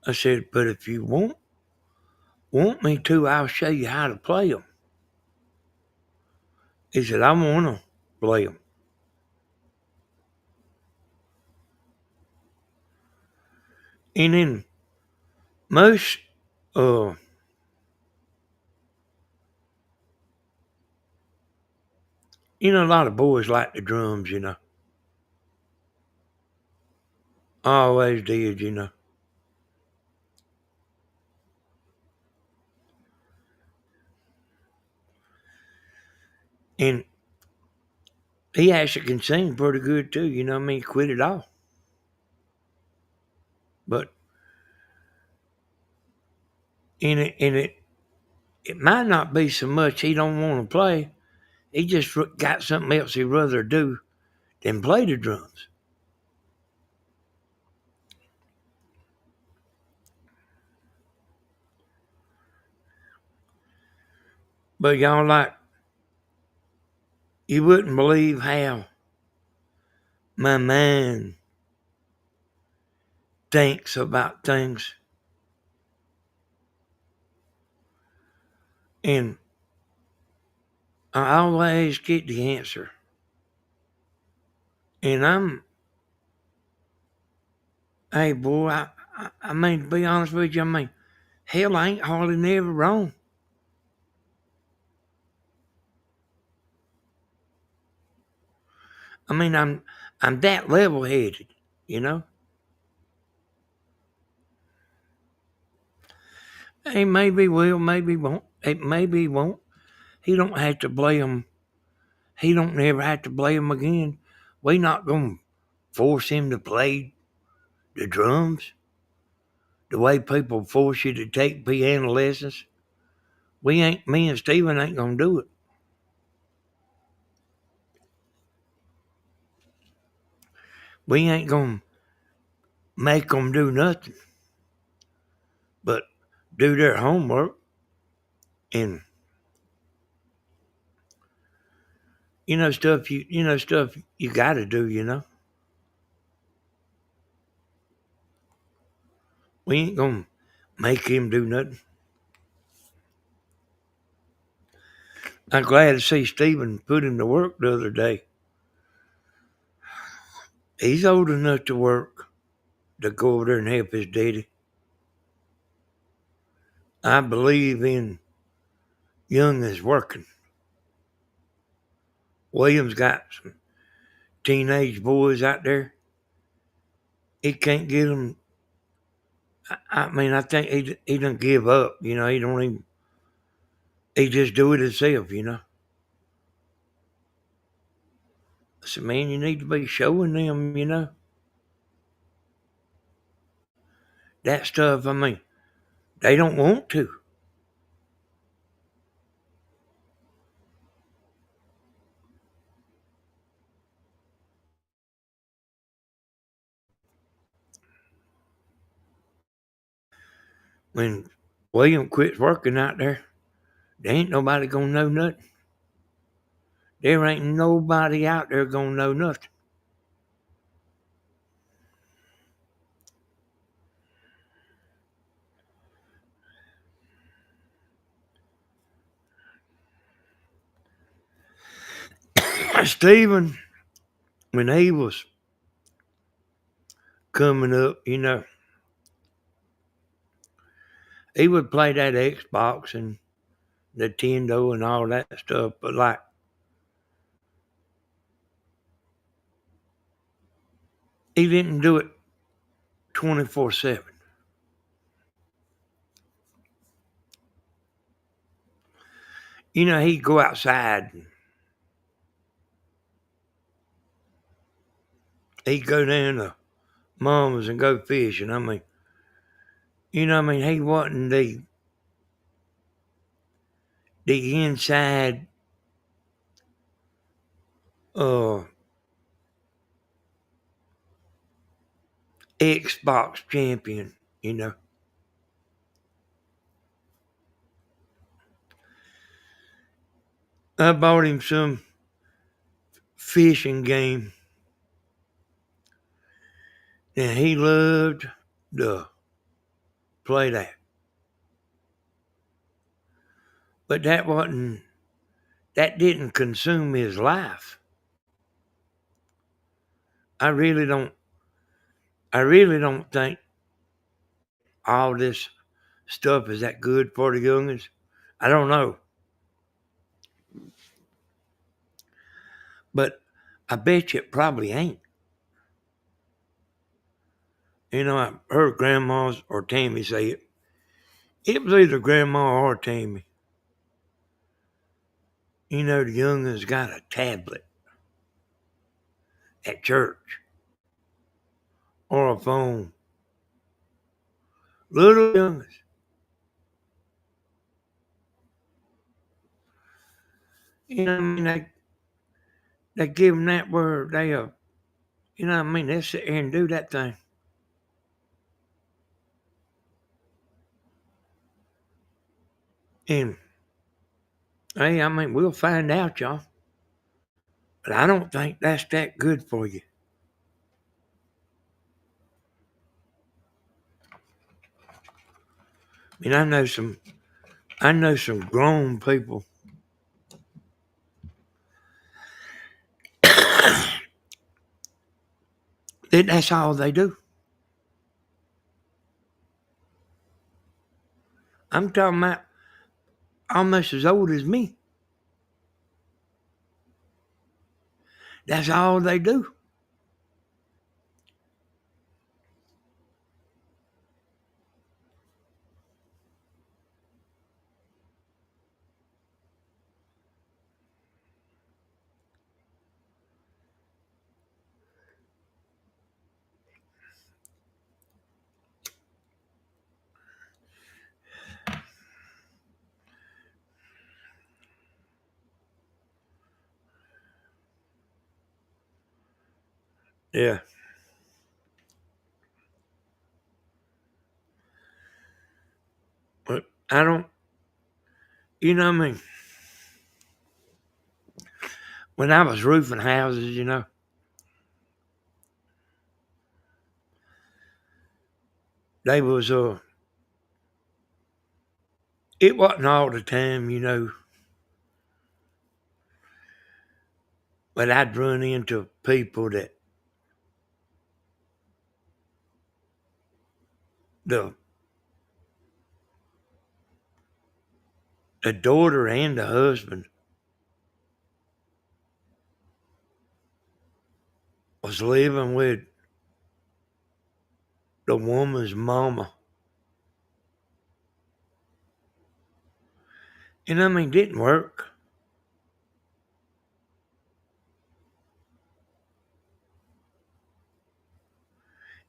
I said, but if you want me to, I'll show you how to play them. He said, I want to play them. And then most, a lot of boys like the drums. Always did. And he actually can sing pretty good too, I mean, he quit it all. But, it might not be so much he don't want to play. He just got something else he'd rather do than play the drums. But y'all, you wouldn't believe how my mind thinks about things. And I always get the answer. And hey boy, I mean, to be honest with you, I mean, hell, I ain't hardly never wrong. I mean, I'm that level headed. Hey, maybe will, maybe won't. Hey, maybe won't. He don't have to blame him. He don't never have to blame him again. We not gonna force him to play the drums the way people force you to take piano lessons. Me and Steven ain't gonna do it. We ain't gonna make them do nothing but do their homework and stuff you gotta do. We ain't gonna make him do nothing. I'm glad to see Stephen put him to work the other day. He's old enough to work, to go over there and help his daddy. I believe in young as working. William's got some teenage boys out there. He can't get them. I think he don't give up. He don't even. He just do it himself. I said, man, you need to be showing them, that stuff. They don't want to. When William quits working out there ain't nobody gonna know nothing. There ain't nobody out there gonna know nothing. Stephen, when he was coming up, he would play that Xbox and Nintendo and all that stuff, but like he didn't do it 24/7. He'd go outside and he'd go down to Mama's and go fishing. He wasn't the inside uh Xbox champion. I bought him some fishing game and he loved to play that. But that didn't consume his life. I really don't think all this stuff is that good for the youngins. I don't know. But I bet you it probably ain't. I heard grandmas or Tammy say it. It was either grandma or Tammy. The youngins got a tablet at church or a phone. Little youngins. They give them that word. They sit here and do that thing. And, hey, we'll find out, y'all. But I don't think that's that good for you. I know some grown people that's all they do. I'm talking about almost as old as me. That's all they do. Yeah. I don't, you know what I mean? When I was roofing houses, they was, it wasn't all the time, but I'd run into people that the the daughter and the husband was living with the woman's mama. And I mean, didn't work.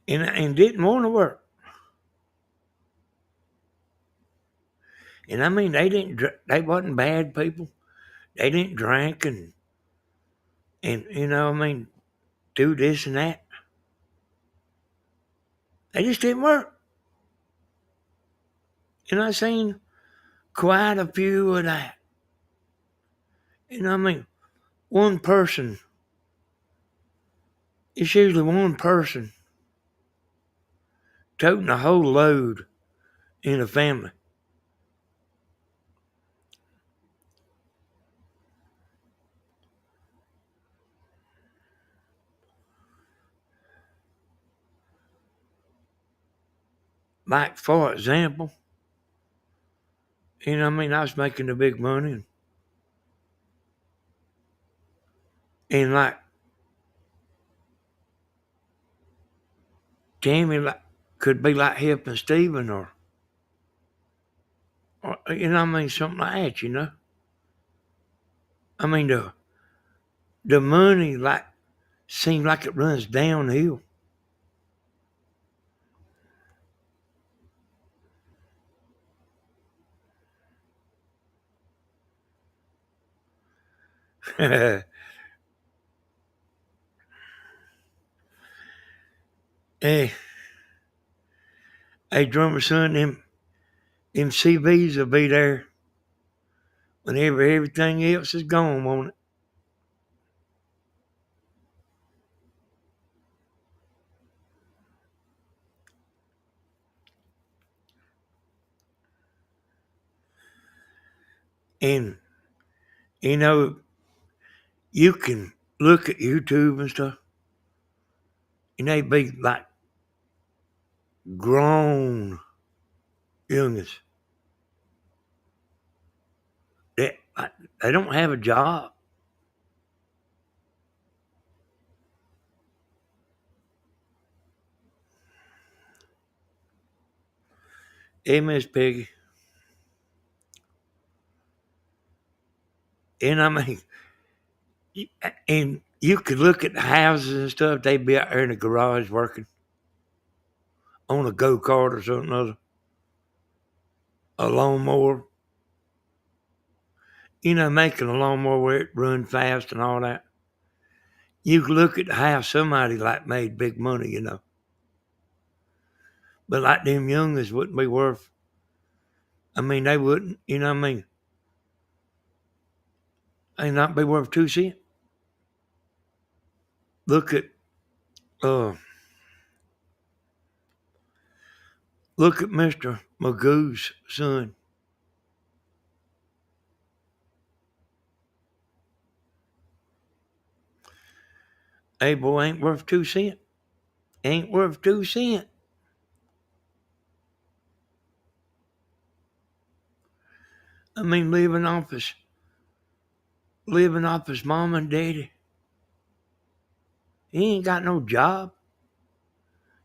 And didn't want to work. And I mean, they wasn't bad people. They didn't drink and I mean, do this and that. They just didn't work. And I seen quite a few of that. And I mean, one person, it's usually one person toting a whole load in a family. Like, for example, I mean, I was making the big money. And like, Tammy like, could be like helping Steven or I mean, something like that. I mean, the money like seems like it runs downhill. Hey, hey, drummer son, them CVs will be there whenever everything else is gone, won't it? And you know, you can look at YouTube and stuff, and they be like grown youngins that like, they don't have a job. Hey, Miss Peggy. And I mean, and you could look at the houses and stuff. They'd be out there in the garage working on a go kart or something other, a lawnmower. Making a lawnmower where it run fast and all that. You could look at the house. Somebody like made big money. But like them youngers wouldn't be worth. I mean, they wouldn't. You know what I mean? They not be worth 2 cents. Look at uh, look at Mister Magoo's son. Hey, boy, ain't worth 2 cents. Ain't worth 2 cents. I mean, living off his mom and daddy. He ain't got no job.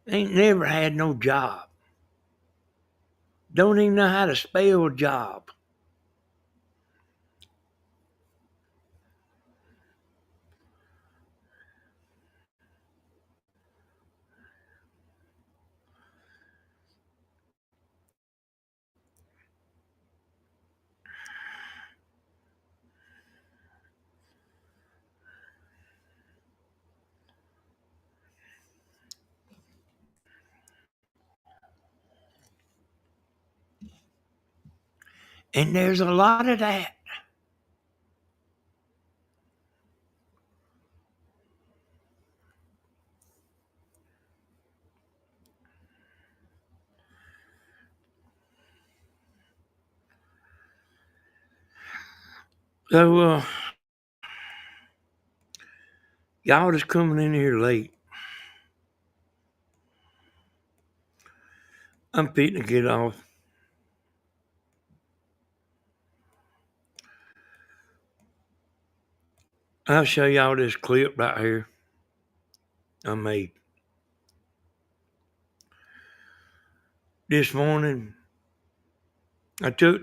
Ain't never had no job. Don't even know how to spell job. And there's a lot of that. So, y'all just coming in here late. I'm fitting to get off. I'll show y'all this clip right here I made. This morning, I took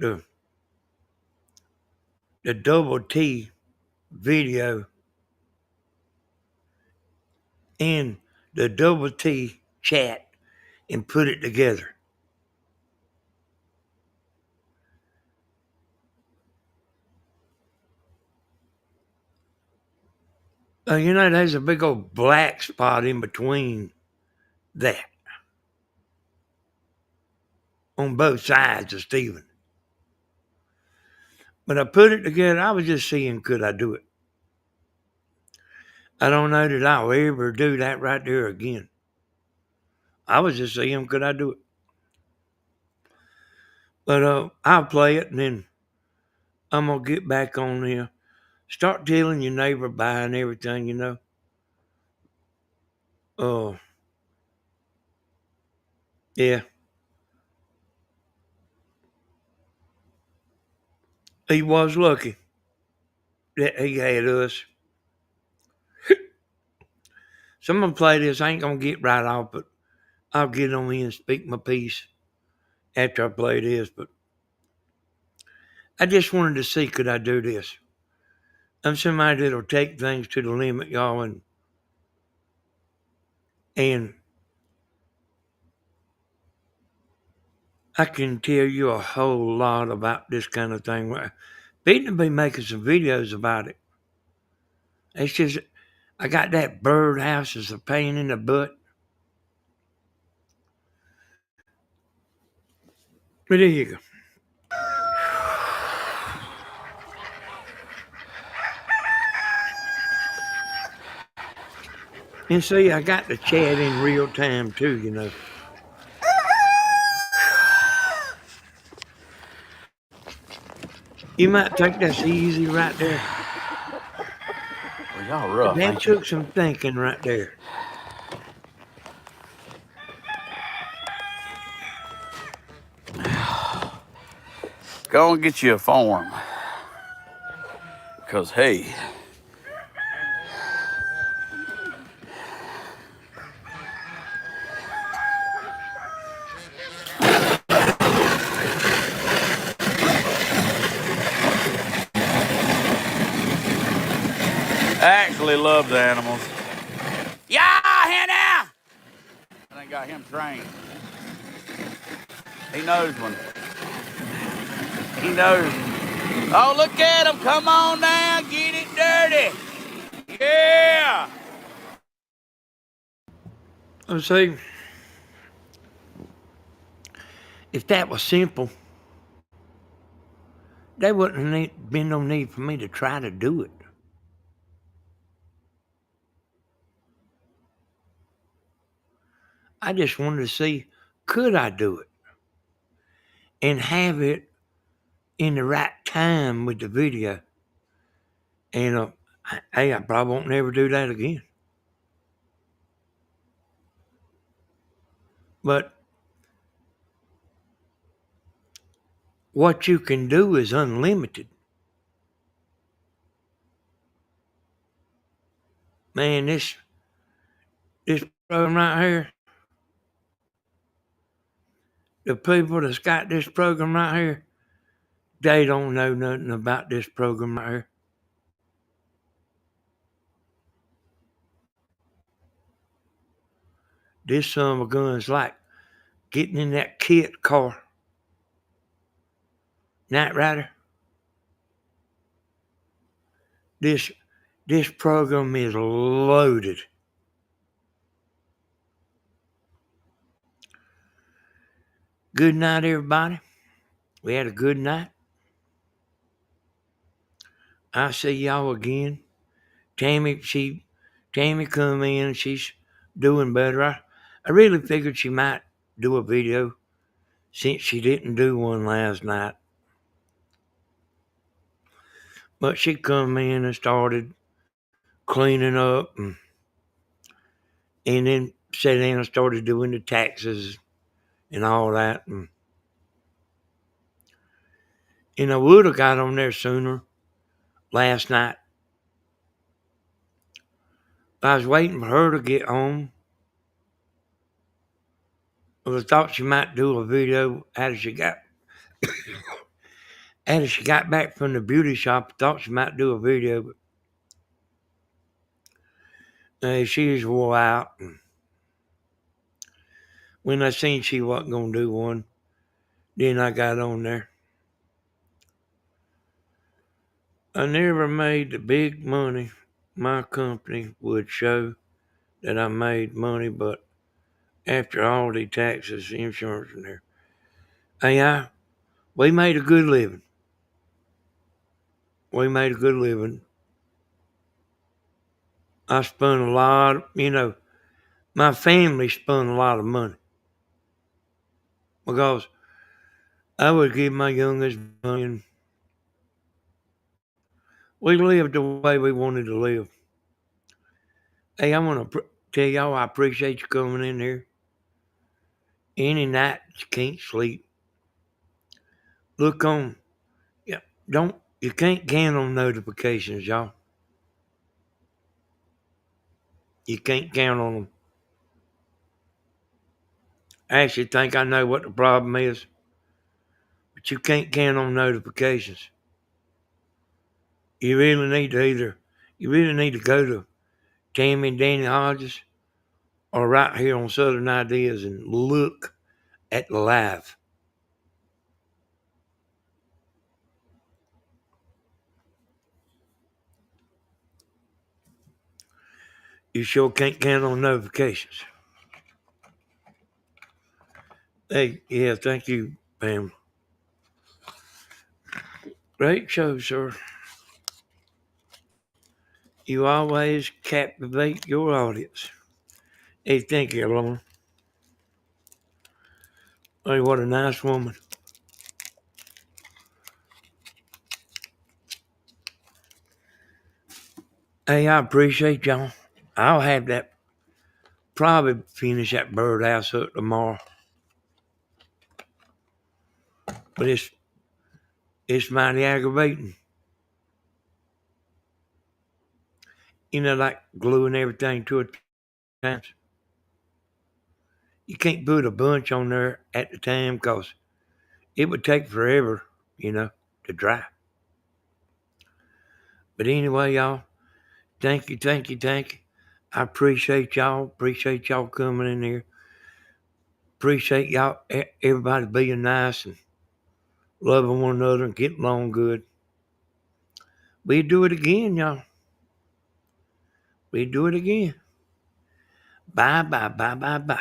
the double T video and the double T chat and put it together. There's a big old black spot in between that on both sides of Stephen. But I put it together. I was just seeing, could I do it? I don't know that I'll ever do that right there again. I was just seeing, could I do it? But I'll play it and then I'm going to get back on here. Start telling your neighbor bye and everything. Yeah. He was lucky that he had us. So I'm going to play this. I ain't going to get right off, but I'll get on in and speak my piece after I play this. But I just wanted to see, could I do this? I'm somebody that'll take things to the limit, y'all, and I can tell you a whole lot about this kind of thing. Beating to be making some videos about it. It's just, I got that birdhouse as a pain in the butt. But there you go. And see, I got the chat in real time too. You might think that's easy right there. Well, y'all rough. But that took some thinking right there. Go and get you a form. Because, hey, I actually love the animals. Yeah, here now! I got him trained. He knows one. He knows. Oh, look at him. Come on now. Get it dirty. Yeah. I see, if that was simple, there wouldn't have been no need for me to try to do it. I just wanted to see, could I do it? And have it in the right time with the video. And hey, I probably won't never do that again. But what you can do is unlimited. Man, this program right here, the people that's got this program right here, they don't know nothing about this program right here. This son of a gun's like getting in that kit car. Night Rider. This program is loaded. Good night, everybody. We had a good night. I see y'all again. Tammy come in. She's doing better. I really figured she might do a video since she didn't do one last night. But she come in and started cleaning up and then sat down and started doing the taxes and all that. And I would have got on there sooner last night. I was waiting for her to get home. I thought she might do a video after she got back from the beauty shop. I thought she might do a video, but she was wore out. And when I seen she wasn't gonna do one, then I got on there. I never made the big money my company would show that I made money, but after all the taxes, insurance, and there, we made a good living. We made a good living. I spent a lot, my family spent a lot of money because I would give my youngest money and we lived the way we wanted to live. Hey, I want to tell y'all I appreciate you coming in here. Any night you can't sleep, look on. Yeah, you can't count on notifications, y'all. You can't count on them. I actually think I know what the problem is, but you can't count on notifications. You really need to go to Tammy and Danny Hodges or right here on Southern Ideas and look at the live. You sure can't count on notifications. Hey, yeah, thank you, Pam. Great show, sir. You always captivate your audience. Hey, thank you, Lauren. Hey, what a nice woman. Hey, I appreciate y'all. I'll have that, probably finish that birdhouse up tomorrow. But it's mighty aggravating. Like gluing everything to it times. You can't put a bunch on there at the time because it would take forever, to dry. But anyway, y'all, thank you. I appreciate y'all. Appreciate y'all coming in here. Appreciate y'all, everybody being nice and loving one another and getting along good. We do it again, y'all. We do it again. Bye.